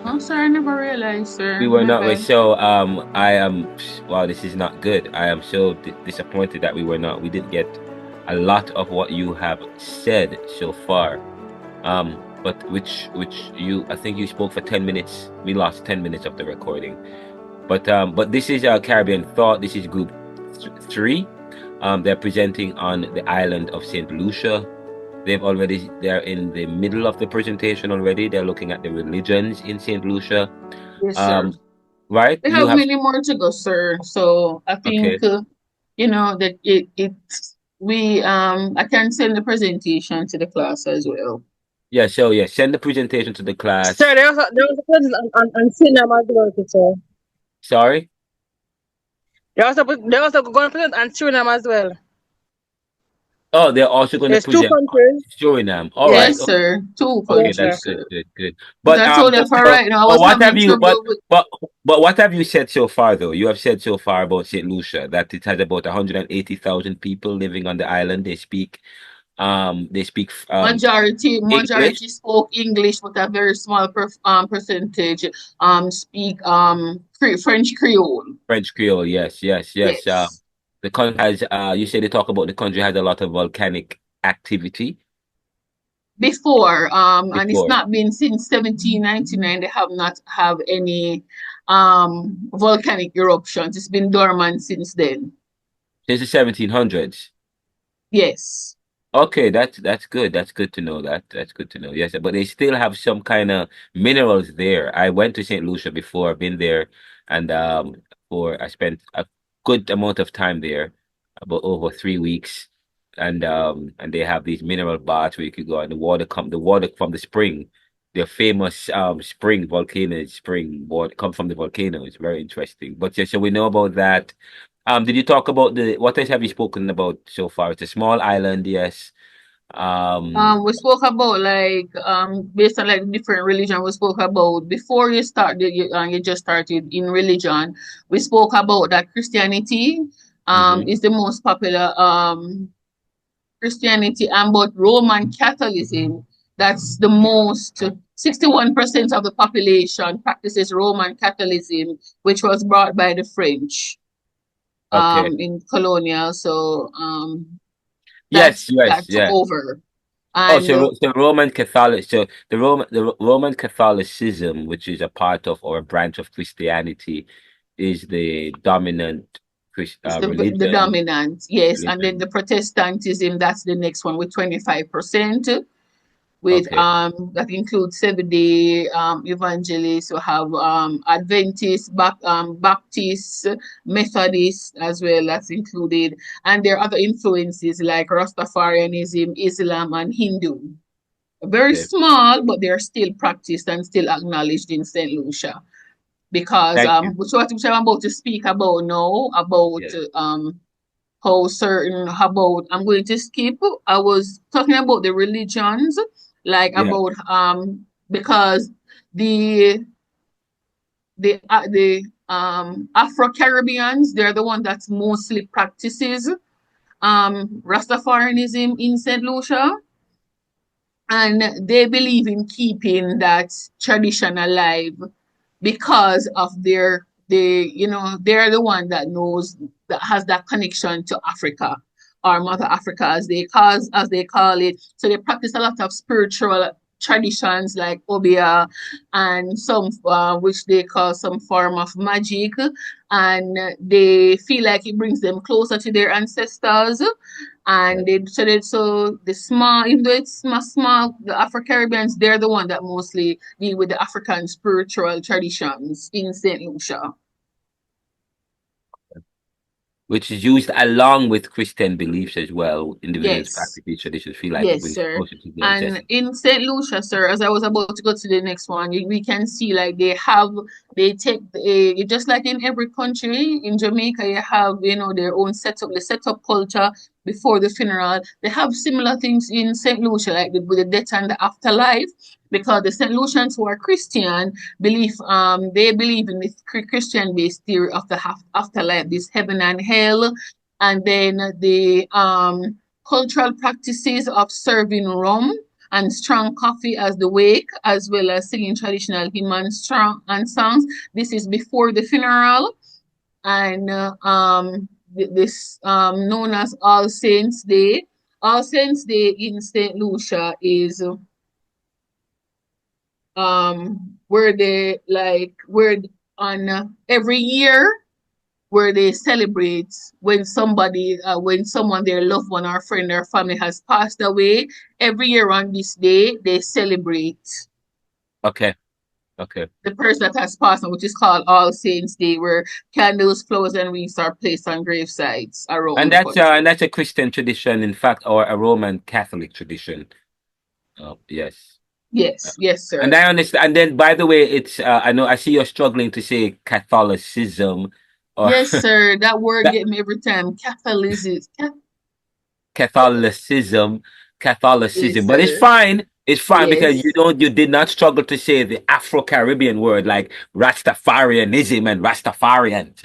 I'm sorry, I never realized, sir. We were not. Okay. So I am. Wow, this is not good. I am so disappointed that we were not. We didn't get a lot of what you have said so far. But which you, I think you spoke for 10 minutes. We lost 10 minutes of the recording. But this is Caribbean Thought. This is group 3. They're presenting on the island of St. Lucia. They're in the middle of the presentation already. They're looking at the religions in St. Lucia. Yes, sir. Right? They have many more to go, sir. So I think that I can send the presentation to the class as well. Yeah, so yeah, send the presentation to the class. Sir, there was a presence on cinema as well, sir. Sorry? They also going to present on Suriname as well. Oh, they're also going to There's 2 present countries. Suriname. All Yes, right. sir. 2 Okay, countries. that's good. But I told you for right now, I was having trouble with. But what have you said so far, though? You have said so far about St. Lucia that it has about 180,000 people living on the island. They speak Majority English? spoke English, but a very small percentage speak French Creole. French Creole, yes. Yes. The country has, you said they talk about the country has a lot of volcanic activity Before, and it's before. not been since 1799. They have not have any volcanic eruptions. It's been dormant since then. Since the 1700s. Yes. Okay, that's good. That's good to know that. That's good to know. Yes, but they still have some kind of minerals there. I went to St. Lucia before, been there, and for I spent a good amount of time there, about over 3 weeks, and they have these mineral baths where you could go and the water from the spring, their famous spring volcano spring water come from the volcano. It's very interesting. But yeah, so we know about that. Did you talk about what else have you spoken about so far? It's a small island, yes. We spoke about like based on like different religion. We spoke about before you started. You just started in religion. We spoke about that Christianity Mhm. is the most popular Christianity, and but Roman Catholicism, that's the most. 61% of the population practices Roman Catholicism, which was brought by the French Okay. in colonial. So Yes, yes, that took yeah. over. Oh, And so Roman Catholic, so Roman Catholicism, which is a part of or a branch of Christianity, is the dominant it's the religion. dominant, yes. And then the Protestantism, that's the next one with 25%. With Okay, that includes Seventh-day Evangelists. We have Adventists, Baptists, Methodists as well. That's included, and there are other influences like Rastafarianism, Islam, and Hindu. Very okay. small, but they are still practiced and still acknowledged in Saint Lucia. Because Thank you. which I'm about to speak about now, about Yeah, how certain about I'm going to skip. I was talking about the religions, like yeah. about because the the Afro-Caribbeans, they're the one that's mostly practices Rastafarianism in St. Lucia, and they believe in keeping that tradition alive because of they're the one that knows that has that connection to Africa, or Mother Africa as they call it. So they practice a lot of spiritual traditions like obia and some which they call some form of magic, and they feel like it brings them closer to their ancestors. And so the small, even though it's small, the Afro Caribbeans, they're the one that mostly deal with the African spiritual traditions in Saint Lucia. Which is used along with Christian beliefs as well. Individuals Yes. practice these traditions feel like it Yes, brings them sir. closer to the And ancestors. in St. Lucia, sir, as I was about to go to the next one, we can see like they take just like in every country. In Jamaica, you have their own setup, the setup culture before the funeral. They have similar things in St. Lucia, like with the death and the afterlife, because the St. Lucians who are Christian they believe in this Christian based theory of the afterlife, this heaven and hell, and then the cultural practices of serving rum and strong coffee as the wake, as well as singing traditional hymn and songs. This is before the funeral, and this known as All Saints Day. All Saints Day in Saint Lucia is where they like where on every year where they celebrate when someone, their loved one or friend or family has passed away. Every year on this day, they celebrate Okay, okay. the person that has passed on, which is called All Saints Day, where candles, flowers, and wreaths are placed on gravesites around the And country. that's a Christian tradition, in fact, or a Roman Catholic tradition. Yes. Yes, yes, And sir. I understand. And then, by the way, it's I know I see you're struggling to say Catholicism or Yes, sir. That word that get me every time. Catholicism. Catholicism, Yes, Catholicism. But it's sir. fine. It's fine because Yes. you did not struggle to say the Afro-Caribbean word like Rastafarianism and Rastafarians.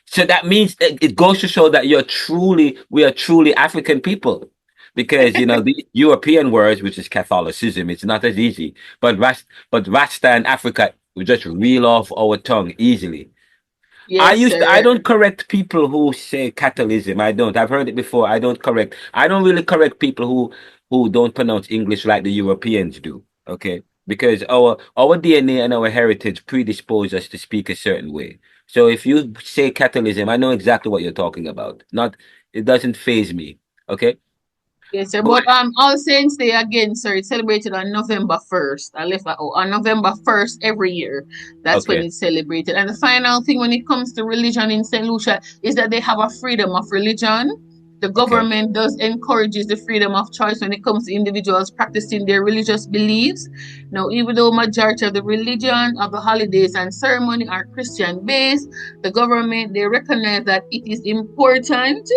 So that means it goes to show that we are truly African people. Because the European words, which is Catholicism, it's not as easy. But Rasta and Africa, we just reel off our tongue easily. Yes, sir. I don't correct people who say Catholicism. I don't. I've heard it before. I don't correct. I don't really correct people who don't pronounce English like the Europeans do. Okay, because our DNA and our heritage predispose us to speak a certain way. So if you say Catholicism, I know exactly what you're talking about. Not, it doesn't phase me. Okay, Yes, sir. but But All Saints Day again, sir, it's celebrated on November 1st. I left that out. On November 1st every year. That's when okay, it's celebrated. And the final thing when it comes to religion in St. Lucia is that they have a freedom of religion. The okay. government does encourages the freedom of choice when it comes to individuals practicing their religious beliefs. Now, even though majority of the religion of the holidays and ceremony are Christian based, the government they recognize that it is important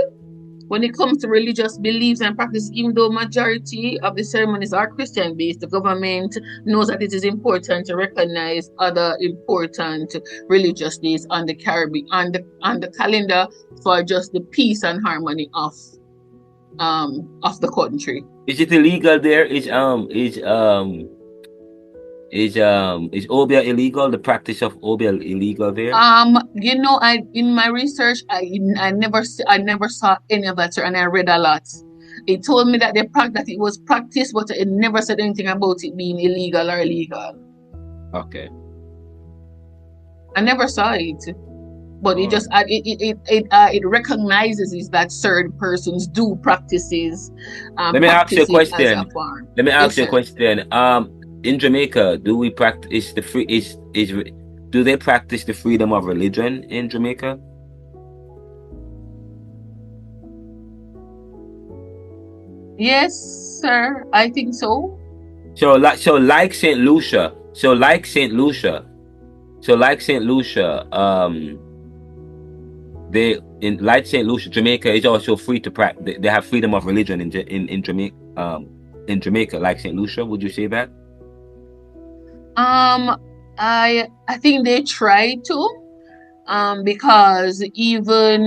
when it comes to religious beliefs and practice, even though majority of the ceremonies are Christian based, the government knows that it is important to recognize other important religious days on the Caribbean on the calendar for just the peace and harmony of the country. Is it illegal there? Is obia illegal? The practice of obia illegal there? I in my research I never saw any of that, sir, and I read a lot. It told me that that it was practiced, but it never said anything about it being illegal or illegal. Okay. I never saw it, but it just it recognizes is that certain persons do practices. Let me ask you a Practice it as a question. form. Let me Yes, ask you a sir. question. In Jamaica, do we practice the free do they practice the freedom of religion in Jamaica? Yes, sir. I think so. So like Saint Lucia, they in like Saint Lucia, Jamaica is also free to practice. They have freedom of religion in Jamaica. In Jamaica, like Saint Lucia, would you say that? I think they try to, because even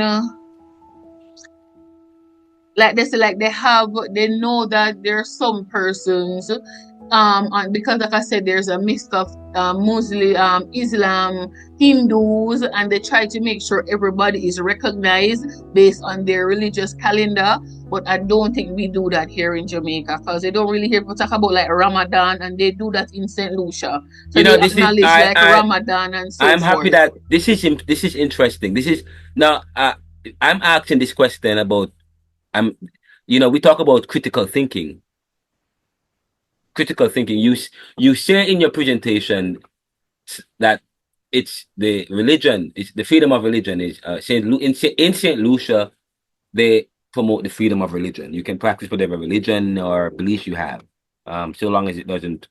like they say, like they know that there are some persons, and because like I said, there's a mix of Muslim, Islam, Hindus, and they try to make sure everybody is recognized based on their religious calendar. But I don't think we do that here in Jamaica, because they don't really hear people talk about like Ramadan, and they do that in St. Lucia. So You know, they this is acknowledge like Ramadan and so I'm happy forth. that this is interesting. This is now I'm asking this question about I'm we talk about critical thinking. Critical thinking. You say in your presentation that it's the religion, it's the freedom of religion is in Saint Lucia they promote the freedom of religion. You can practice whatever religion or beliefs you have, so long as it doesn't,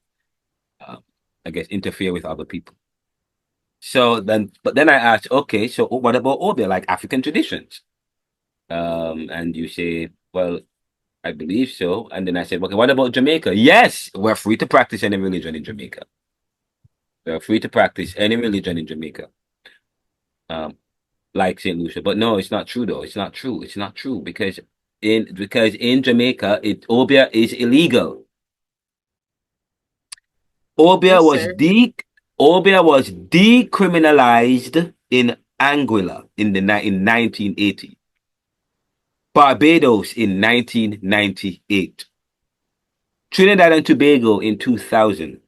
I guess, interfere with other people. But then I asked, okay, so what about Obia, like African traditions? And you say, well, I believe so. And then I said, okay, what about Jamaica? Yes, we're free to practice any religion in Jamaica. We're free to practice any religion in Jamaica, like St. Lucia. But no, it's not true though. It's not true. It's not true because in Jamaica, Obia is illegal. Obia Yes, was sir. Obia was decriminalized in Anguilla in 1980. Barbados in 1998. Trinidad and Tobago in 2000.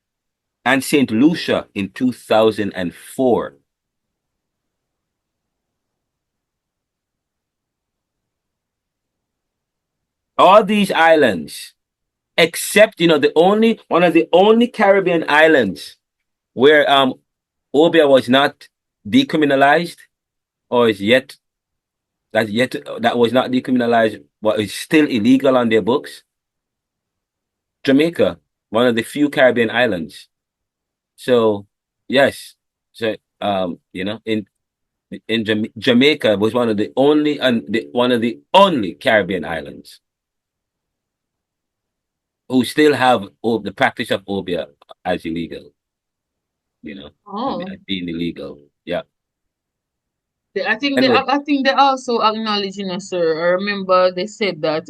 And St. Lucia in 2004. All these islands, except one of the only Caribbean islands where Obia was not decriminalized, or that was not decriminalized, but is still illegal on their books. Jamaica, one of the few Caribbean islands. So yes, so Jamaica was one of the only Caribbean islands who still have the practice of obia as illegal. Oh. As being illegal. Yeah. I think Anyway, they also acknowledge, sir. I remember they said that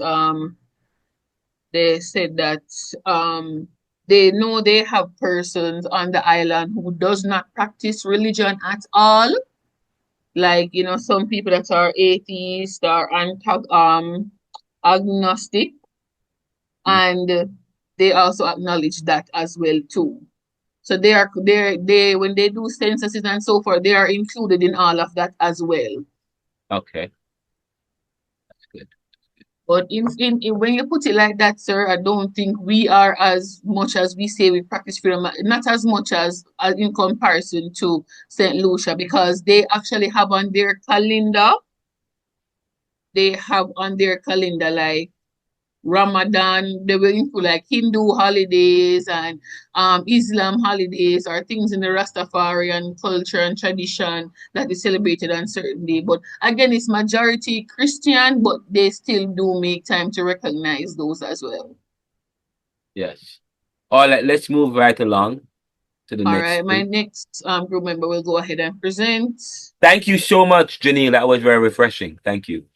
they know they have persons on the island who does not practice religion at all. Like, you know, some people that are atheist or agnostic, and they also acknowledge that as well too. So they when they do censuses and so forth, they are included in all of that as well. Okay. That's good. But in when you put it like that, sir, I don't think we are as much as we say we practice freedom, not as much as in comparison to St. Lucia, because they actually have on their calendar, like Ramadan, they will include like Hindu holidays and Islam holidays or things in the Rastafarian culture and tradition that is celebrated on certain day. But again, it's majority Christian, but they still do make time to recognize those as well. Yes. All right, let's move right along to the All next right, my thing. next group member will go ahead and present. Thank you so much, Janine. That was very refreshing. Thank you.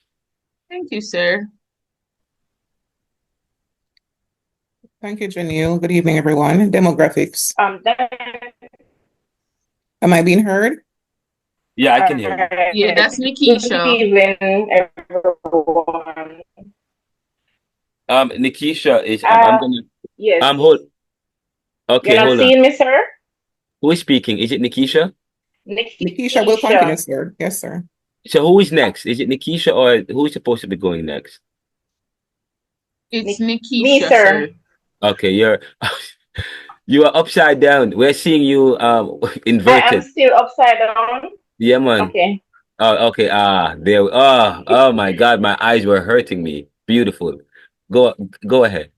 Thank you, sir. Thank you, Janelle. Good evening, everyone. Demographics. Am I being heard? Yeah, I can hear you. Yeah, that's Good Nikisha. evening, everyone. Nikisha is I'm gonna Yes. hold okay, You're not hold on. seeing me, sir? Who is speaking? Is it Nikisha? Nikisha will continue, sir. Yes, sir. So who is next? Is it Nikisha or who is supposed to be going next? It's Me, Nikisha, sir. sir. Okay, you are upside down. We're seeing you I am inverted. still upside down. Yeah, man. Okay. Oh, okay. There. Oh my God, my eyes were hurting me. Beautiful. Go ahead.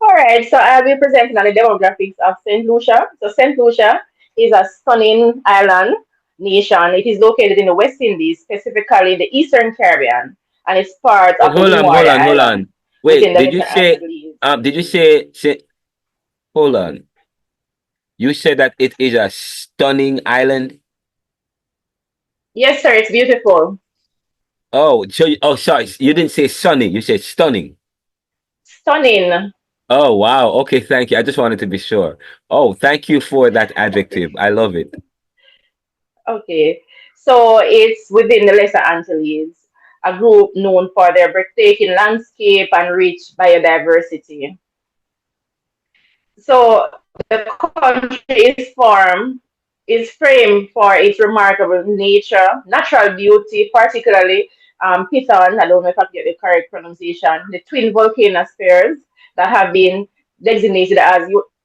All right. So I'll be presenting on the demographics of St. Lucia. So St. Lucia is a stunning island nation. It is located in the West Indies, specifically the Eastern Caribbean, and it's part Wait, of the hold on, hold Lemuria on, hold Island on. within Wait, the did you Lesser say Antilles. hold on. You said that it is a stunning island? Yes, sir. It's beautiful. Sorry. You didn't say sunny, you said stunning. Stunning. Oh, wow. Okay, thank you. I just wanted to be sure. Oh, thank you for that adjective. I love it. Okay, so it's within the Lesser Antilles, a group known for their breathtaking landscape and rich biodiversity. So the country is framed for its remarkable nature, natural beauty, particularly Python, I don't know if I get the correct pronunciation, the twin volcano spheres that have been designated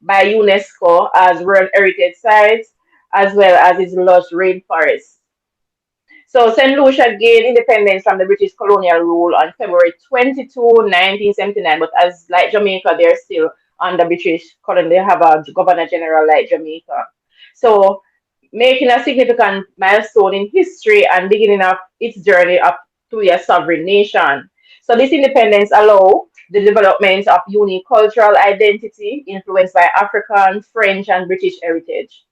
by UNESCO as World Heritage Sites, as well as its lush rainforest. So St. Lucia gained independence from the British colonial rule on February 22, 1979. But as like Jamaica, they're still under British colony. They have a governor general like Jamaica. So making a significant milestone in history and beginning of its journey up to a sovereign nation. So this independence allow the development of unique cultural identity influenced by African, French, and British heritage.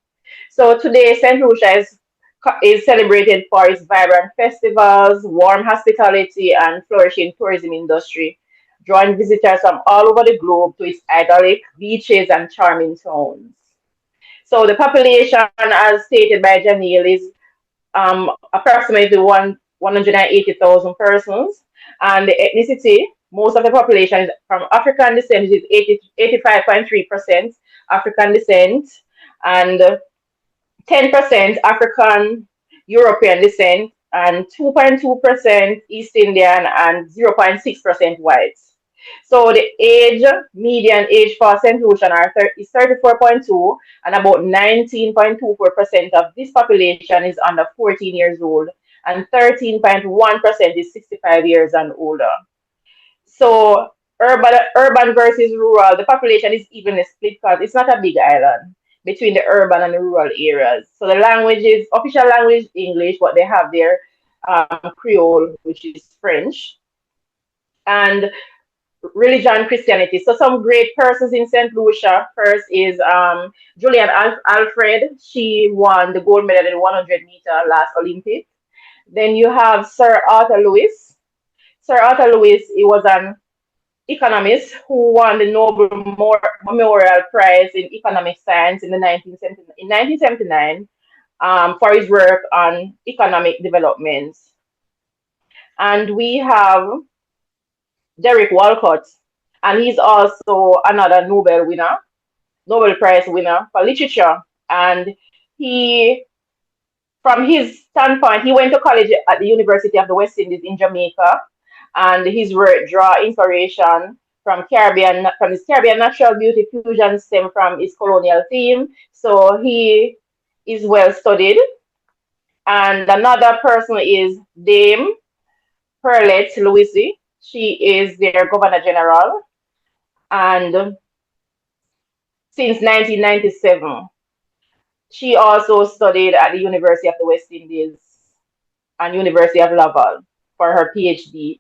So today, St. Lucia is celebrated for its vibrant festivals, warm hospitality, and flourishing tourism industry, drawing visitors from all over the globe to its idyllic beaches and charming towns. So the population, as stated by Janelle, is approximately 180,000 persons, and the ethnicity, most of the population is from African descent, which is 85.3% African descent, and 10% African European descent, and 2.2% East Indian, and 0.6% whites. So the median age for St. Lucian is 34.2, and about 19.24% of this population is under 14 years old, and 13.1% is 65 years and older. So urban versus rural, the population is evenly split because it's not a big island between the urban and the rural areas. So the language is official language English, but they have their Creole, which is French, and religion Christianity. So some great persons in St. Lucia. First is Julian Alfred. She won the gold medal in the 100-meter last Olympic. Then you have Sir Arthur Lewis. Sir Arthur Lewis, he was an economist who won the Nobel Memorial Prize in Economic Science in 1979 for his work on economic development. And we have Derek Walcott, and he's also another Nobel Prize winner for literature. And he, from his standpoint, he went to college at the University of the West Indies in Jamaica, and his work draw inspiration from his Caribbean natural beauty fusion stem from his colonial theme. So he is well studied. And another person is Dame Pearlette Louise. She is their Governor General, and since 1997, she also studied at the University of the West Indies and University of Laval for her PhD.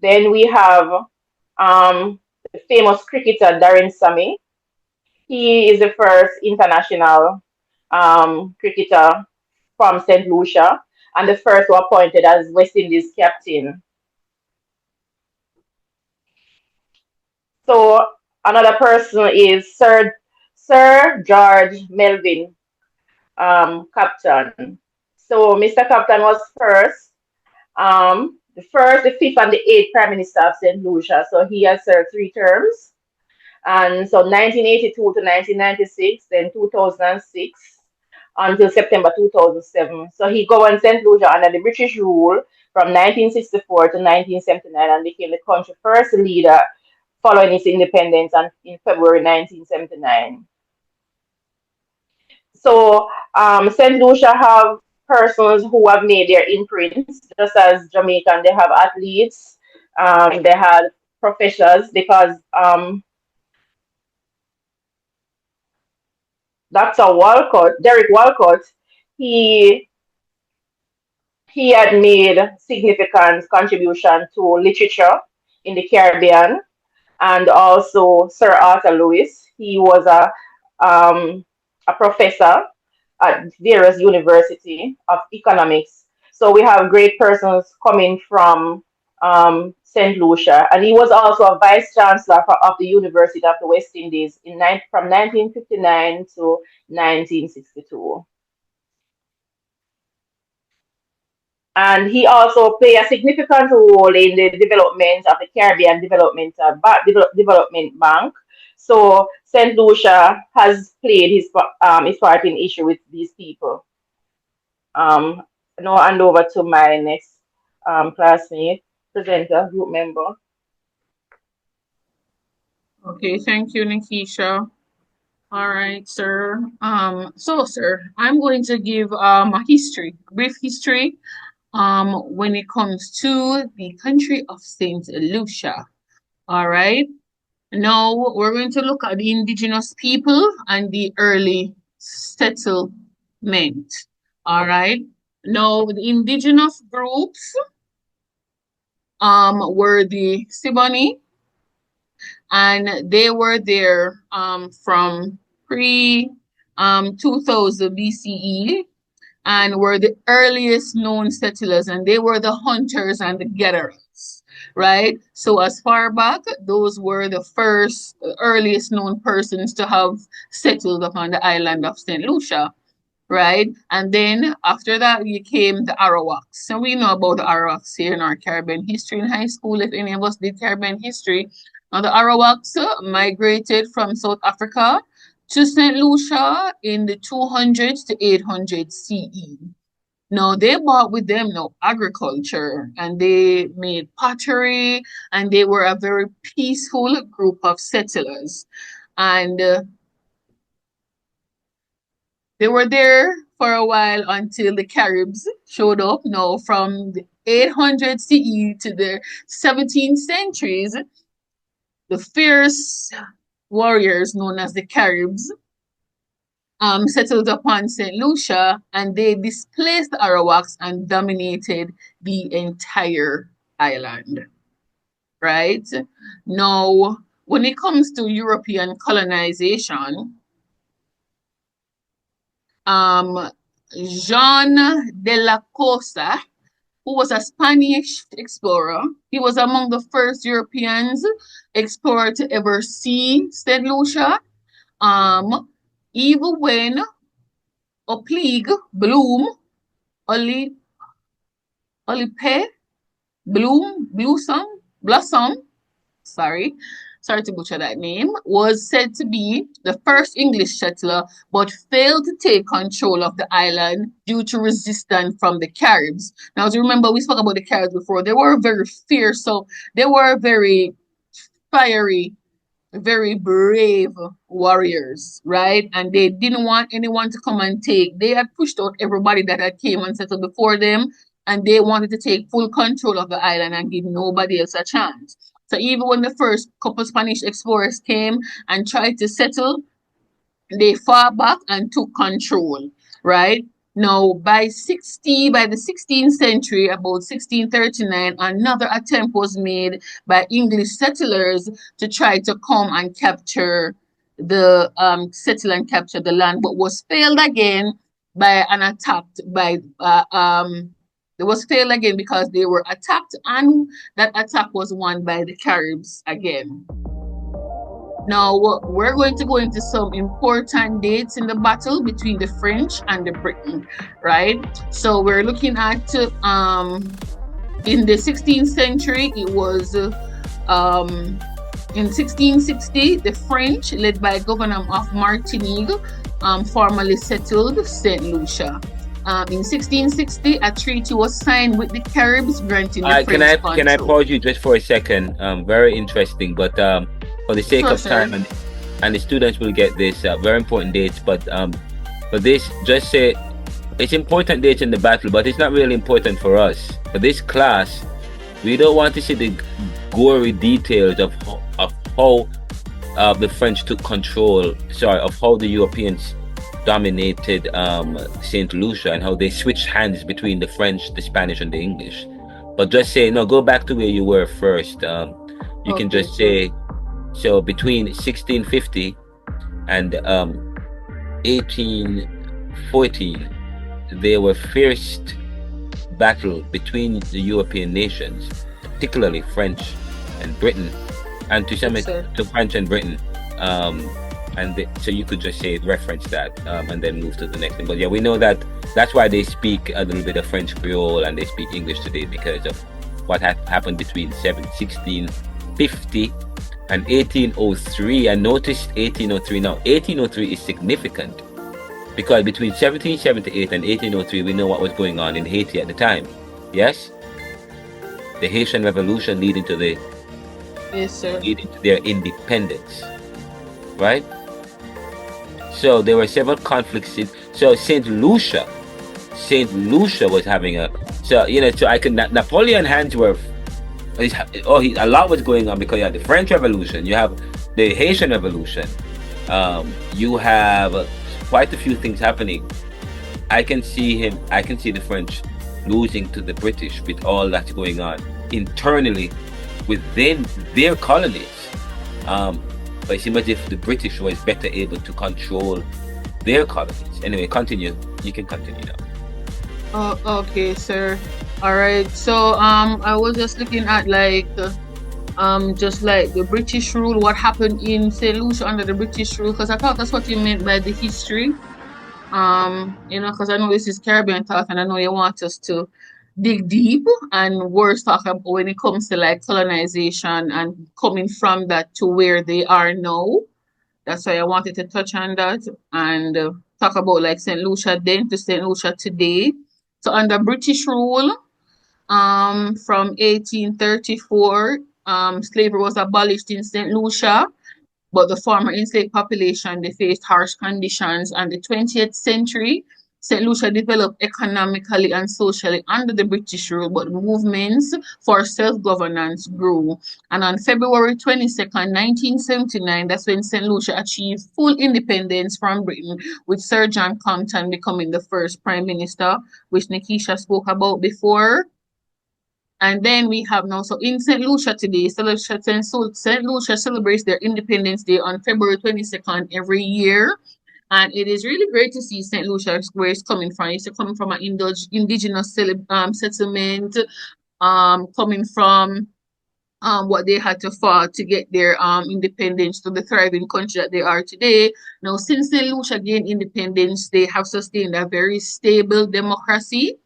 Then we have the famous cricketer Darren Sammy. He is the first international cricketer from St. Lucia and the first who appointed as West Indies captain. So another person is Sir George Melvin Captain. So Mr. Captain was the first, the fifth, and the eighth Prime Minister of St. Lucia. So he has served 3 terms. And so 1982 to 1996, then 2006 until September 2007. So he governed St. Lucia under the British rule from 1964 to 1979 and became the country's first leader following its independence in February 1979. So St. Lucia have persons who have made their imprints, just as Jamaica. They have athletes, they have professors, because Derek Walcott, he had made significant contribution to literature in the Caribbean, and also Sir Arthur Lewis. He was a professor at various university of economics. So we have great persons coming from St. Lucia, and he was also a vice chancellor of the University of the West Indies from 1959 to 1962. And he also played a significant role in the development of the Caribbean Development Bank. So St. Lucia has played his part in issue with these people. Now hand over to my next classmate, presenter, group member. Okay, thank you, Nikisha. All right, sir. So, sir, I'm going to give a brief history when it comes to the country of St. Lucia. All right. Now we're going to look at the indigenous people and the early settlement. All right. Now the indigenous groups were the Siboney, and they were there from pre 2000 BCE, and were the earliest known settlers, and they were the hunters and the gatherers, right? So as far back, those were the earliest known persons to have settled upon the island of St. Lucia, right? And then after that, came the Arawaks. And we know about the Arawaks here in our Caribbean history in high school, if any of us did Caribbean history. Now the Arawaks migrated from South Africa to St. Lucia in the 200s to 800 CE. Now they brought with them agriculture, and they made pottery, and they were a very peaceful group of settlers. And they were there for a while until the Caribs showed up. Now from the 800 CE to the 17th centuries, the fierce warriors known as the Caribs settled upon St. Lucia, and they displaced the Arawaks and dominated the entire island, right? Now, when it comes to European colonization, Jean de la Cosa, who was a Spanish explorer. He was among the first Europeans explorer to ever see St. Lucia. Even when a plague bloom, olipe, blossom, sorry to butcher that name, was said to be the first English settler, but failed to take control of the island due to resistance from the Caribs. Now, to remember, we spoke about the Caribs before. They were very fierce, so they were very fiery, very brave warriors, right? And they didn't want anyone to come and take. They had pushed out everybody that had came and settled before them, and they wanted to take full control of the island and give nobody else a chance. So even when the first couple Spanish explorers came and tried to settle, they fought back and took control, right? Now, by the 16th century, about 1639, another attempt was made by English settlers to try to come and capture settle and capture the land, but was failed again by an attack it was failed again because they were attacked, and that attack was won by the Caribs again. Now, we're going to go into some important dates in the battle between the French and the Britain, right? So we're looking at, in the 16th century, it was, in 1660, the French, led by Governor of Martinique, formally settled St. Lucia. In 1660, a treaty was signed with the Caribs, granting the French control. Can I pause you just for a second? Very interesting, but for the sake of time, and the students will get this, very important dates, but for this, just say it's important dates in the battle, but it's not really important for us. For this class, we don't want to see the gory details of how the French took control, of how the Europeans dominated St. Lucia and how they switched hands between the French, the Spanish, and the English. But just say, no, go back to where you were first. You can just say, so between 1650 and 1814, there were fierce battle between the European nations, particularly French and Britain, and to some extent, to French and Britain. So you could just say reference that and then move to the next thing. But yeah, we know that that's why they speak a little bit of French Creole and they speak English today, because of what had happened between 1650 and 1803. And notice 1803 now. 1803 is significant because between 1778 and 1803, we know what was going on in Haiti at the time. Yes? The Haitian Revolution leading to their independence. Right? So there were several conflicts. So St. Lucia was having Napoleon Handsworth, a lot was going on because you had the French Revolution, you have the Haitian Revolution, you have quite a few things happening. I can see the French losing to the British with all that's going on internally within their colonies. But it seems as if the British was better able to control their colonies. Anyway, continue. You can continue now. Oh, okay, sir. All right. So, I was just looking at just like the British rule, what happened in St. Lucia under the British rule, because I thought that's what you meant by the history. Because I know this is Caribbean talk, and I know you want us to dig deep and worse talk about when it comes to like colonization and coming from that to where they are now. That's why I wanted to touch on that and talk about like St. Lucia then to St. Lucia today. So under British rule, from 1834, slavery was abolished in St. Lucia, but the former enslaved population, they faced harsh conditions. And the 20th century, St. Lucia developed economically and socially under the British rule, but movements for self-governance grew. And on February 22nd, 1979, that's when St. Lucia achieved full independence from Britain, with Sir John Compton becoming the first Prime Minister, which Nikisha spoke about before. And then we have now, so in St. Lucia today, St. Lucia celebrates their Independence Day on February 22nd every year. And it is really great to see St. Lucia where it's coming from. It's coming from an indigenous settlement, coming from what they had to fight to get their independence to the thriving country that they are today. Now, since St. Lucia gained independence, they have sustained a very stable democracy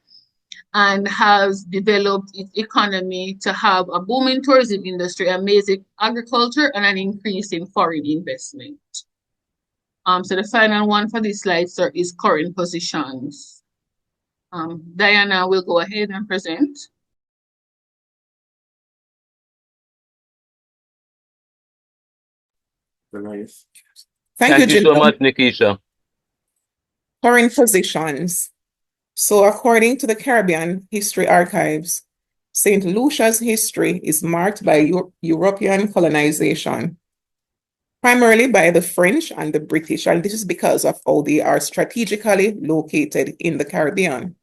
and has developed its economy to have a booming tourism industry, amazing agriculture, and an increase in foreign investment. So the final one for this slide, sir, is current positions. Diana will go ahead and present. Thank you, so Janelle. much, Nikisha. Current positions. So according to the Caribbean History Archives, St. Lucia's history is marked by European colonization, primarily by the French and the British, and this is because of how they are strategically located in the Caribbean.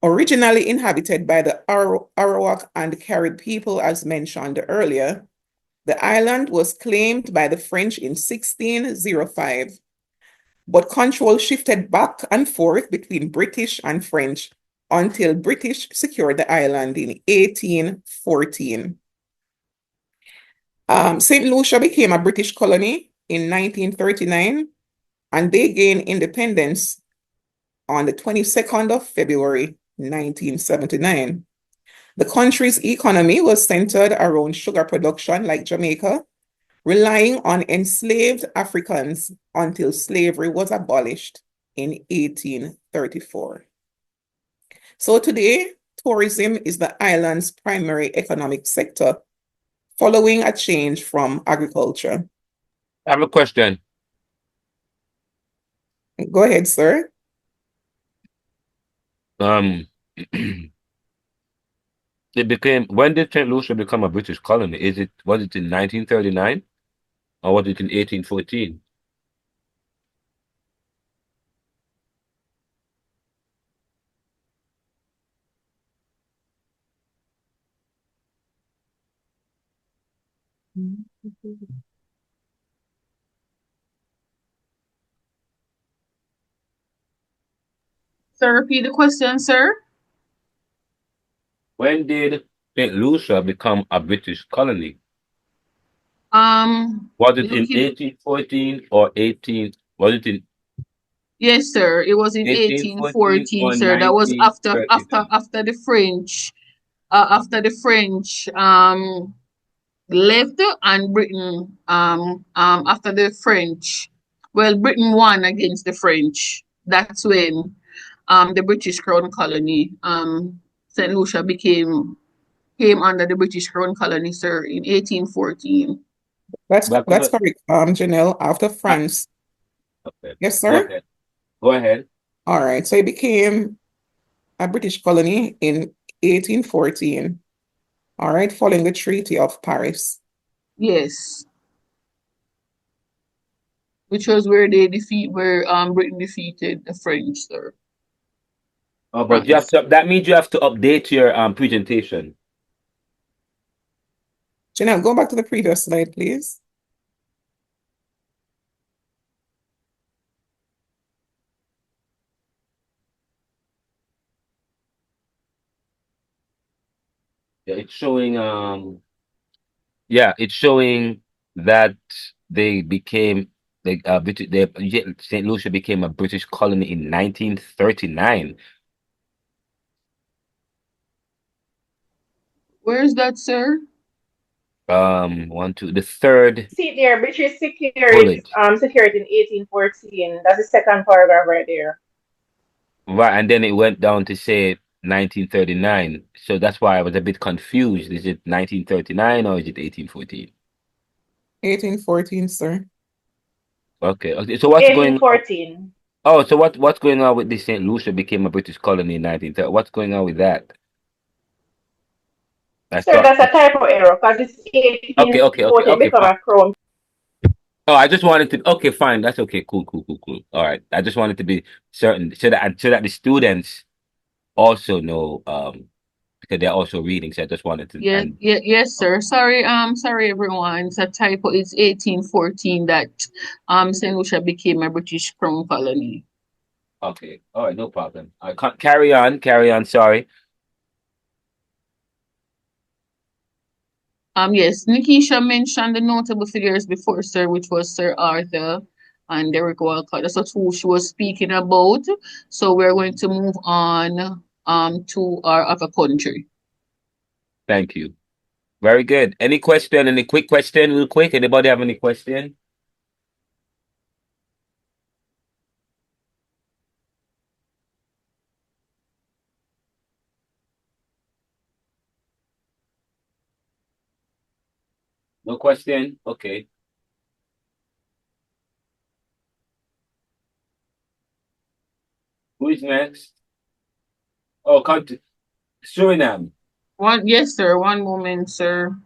Originally inhabited by the Arawak and Carib people, as mentioned earlier, the island was claimed by the French in 1605, but control shifted back and forth between British and French until British secured the island in 1814. St. Lucia became a British colony in 1939, and they gained independence on the 22nd of February, 1979. The country's economy was centered around sugar production like Jamaica, relying on enslaved Africans until slavery was abolished in 1834. So today, tourism is the island's primary economic sector, following a change from agriculture. I have a question. Go ahead, sir. When did St. Lucia become a British colony? Was it in 1939 or was it in 1814? Sir, repeat the question, sir. When did St. Lucia become a British colony? Was it in 1814 or 18? Was it in? Yes, sir. It was in 1814, sir. That was after the French. After the French left and Britain after the French. Well, Britain won against the French. That's when the British Crown colony St. Lucia came under the British Crown colony, sir, in 1814. That's correct, Janelle, after France. Okay. Yes, sir? Go ahead. All right, so it became a British colony in 1814. All right, following the Treaty of Paris. Yes. Which was where Britain defeated the French, sir. Oh, but that means you have to update your presentation. Janelle, go back to the previous slide, please. Yeah, it's showing it's showing that they became St. Lucia became a British colony in 1939. Where is that, sir? The third. See there, British secured secured in 1814. That's the second paragraph right there. Right, and then it went down to say 1939. So that's why I was a bit confused. Is it 1939 or is it 1814? 1814, sir. Okay. So what's going on? 1814. Oh, so what's going on with this St. Lucia became a British colony in 1930? What's going on with that? Sir, that's a typo error because it's 1814 become a crown. Oh, I just wanted to. Okay, fine. That's okay. Cool. All right. I just wanted to be certain so that the students also know. because they're also reading. So I just wanted to. Yeah, And yes, sir. Sorry everyone. It's a typo. It's 1814 that Saint Lucia became a British crown colony. okay, all right, no problem. I can't carry on. Carry on. Sorry. Yes, Nikisha mentioned the notable figures before, sir, which was Sir Arthur and Derek Walcott. That's what who she was speaking about. So we're going to move on to our other country. Thank you. Very good. Any question? Any quick question, real quick? Anybody have any question? No question? Okay. Who is next? Oh, country. Suriname. Yes, sir. One moment, sir.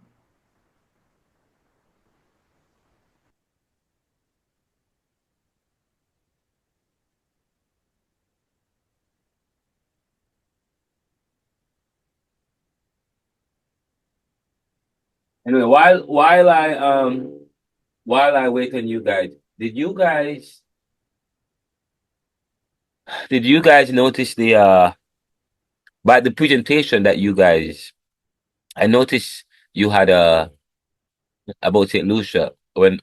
Anyway, while I wait on you guys, did you guys notice by the presentation that you guys, I noticed you had about St. Lucia when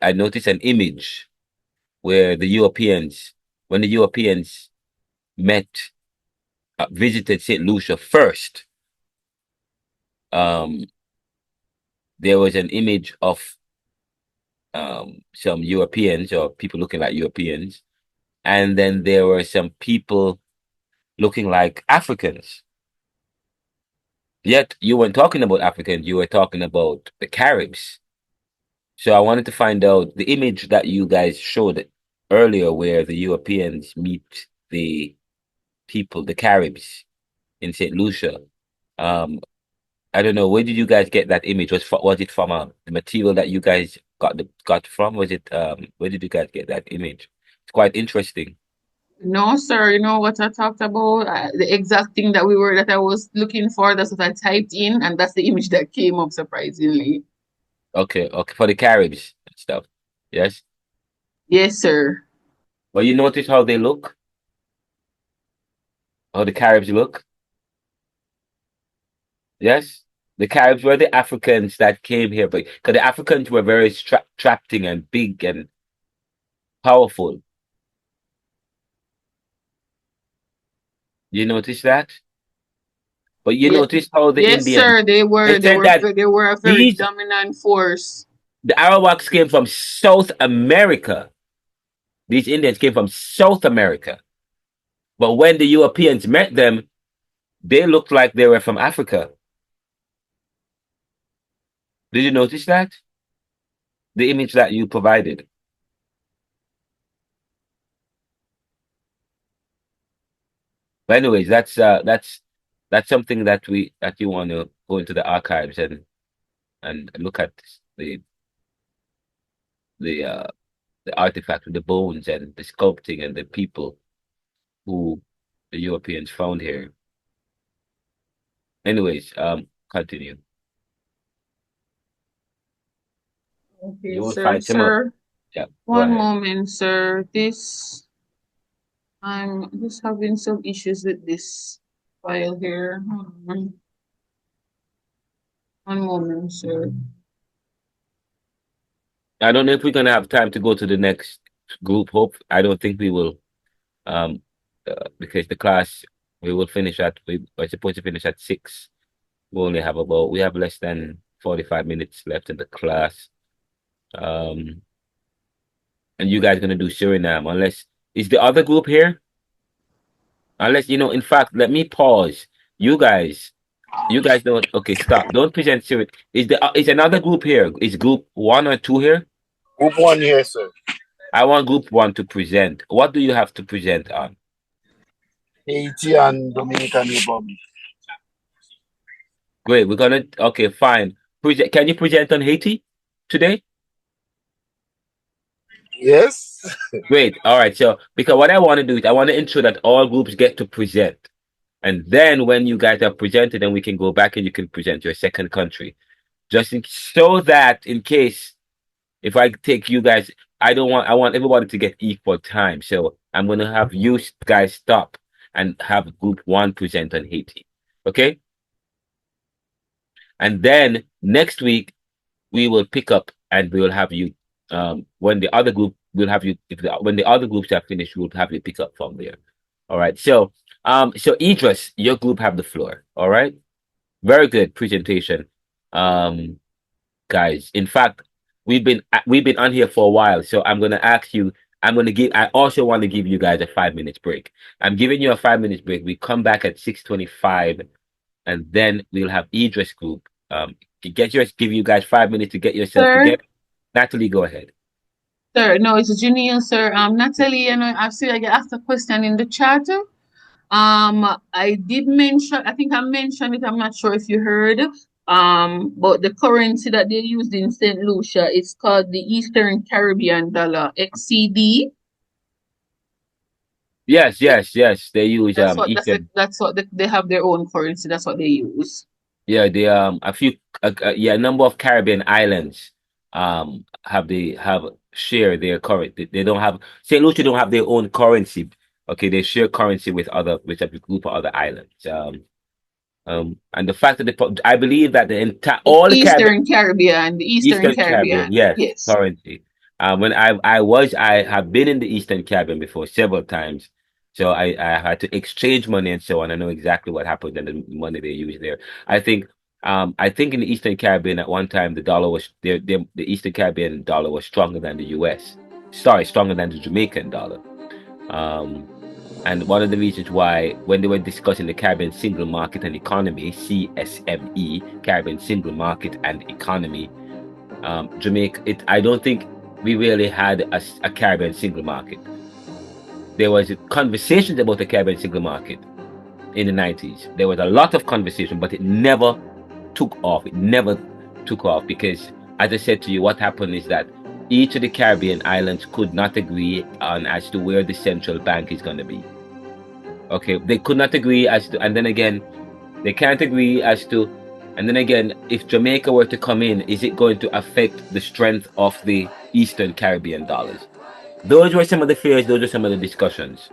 I noticed an image where when the Europeans visited St. Lucia first, there was an image of some Europeans or people looking like Europeans, and then there were some people looking like Africans. Yet you weren't talking about Africans, you were talking about the Caribs. So I wanted to find out the image that you guys showed earlier where the Europeans meet the people, the Caribs in St. Lucia. I don't know, where did you guys get that image? Was it from the material that you guys got from? Was it where did you guys get that image? It's quite interesting. No, sir. You know what I talked about? The exact thing that I was looking for. That's what I typed in, and that's the image that came up surprisingly. Okay, for the Caribs and stuff. Yes. Yes, sir. Well, you notice how they look? How the Caribs look? Yes. The Caribs were the Africans that came here, but because the Africans were very tracting and big and powerful. You notice that? But you Yeah, notice how the yes, Indians, sir. they said that They were a very these dominant force. the Arawaks came from South America. These Indians came from South America. But when the Europeans met them, they looked like they were from Africa. Did you notice that? The image that you provided. But anyways, that's something that you want to go into the archives and look at the uh the artifact with the bones and the sculpting and the people who the Europeans found here. Anyways, continue. Okay, You will sir. find some more. Sir, Yeah, go one ahead. moment, sir. I'm just having some issues with this file here. One moment, sir. I don't know if we're gonna have time to go to the next group. I don't think we will. Because the class we're supposed to finish at 6. We have less than 45 minutes left in the class. And you guys gonna do Suriname unless is the other group here? Unless in fact, let me pause. You guys don't okay, stop. Don't present Suriname. Is another group here? Is group 1 or 2 here? Group 1 here, sir. I want group 1 to present. What do you have to present on? Haiti and Dominican Republic. Great. Okay, fine. Can you present on Haiti today? Yes. Great. All right. So, because what I want to do is I want to ensure that all groups get to present. And then when you guys have presented, then we can go back and you can present your second country. So that in case if I take you guys, I want everybody to get equal time. So I'm gonna have you guys stop and have group 1 present on Haiti. Okay? And then next week we will pick up and we will have you when the other group will have you when the other groups are finished, we'll have you pick up from there. All right. So Idris, your group have the floor. All right. Very good presentation. Guys. In fact, we've been on here for a while. So I'm gonna ask you, I also want to give you guys a 5 minutes break. I'm giving you a 5 minutes break. We come back at 6:25 and then we'll have Idris group. Give you guys 5 minutes to get yourself together. Natalie, go ahead. Sir, no, it's Janine, sir. Natalie, I've seen I asked a question in the chat. I did mention, I think I mentioned it, I'm not sure if you heard. But the currency that they used in St. Lucia is called the Eastern Caribbean dollar, XCD. Yes. They use Eastern. That's what they have their own currency. That's what they use. Yeah, they a number of Caribbean islands share their currency. They don't have St. Lucia don't have their own currency. Okay, they share currency with a group of other islands. And the fact that I believe that the entire the Eastern Caribbean, yes, currency. When I have been in the Eastern Caribbean before several times, so I had to exchange money and so on. I know exactly what happened and the money they use there. I think in the Eastern Caribbean at one time the dollar was the Eastern Caribbean dollar was stronger than the US. Stronger than the Jamaican dollar. And one of the reasons why, when they were discussing the Caribbean Single Market and Economy, CSME, Caribbean Single Market and Economy, Jamaica, I don't think we really had a Caribbean Single Market. There was conversations about the Caribbean Single Market in the 90s. There was a lot of conversation, but it never took off. Because, as I said to you, what happened is that each of the Caribbean islands could not agree on as to where the central bank is going to be. Okay, they could not agree as to, and then again, they can't agree as to, and then again, if Jamaica were to come in, is it going to affect the strength of the Eastern Caribbean dollars? Those were some of the fears, those were some of the discussions.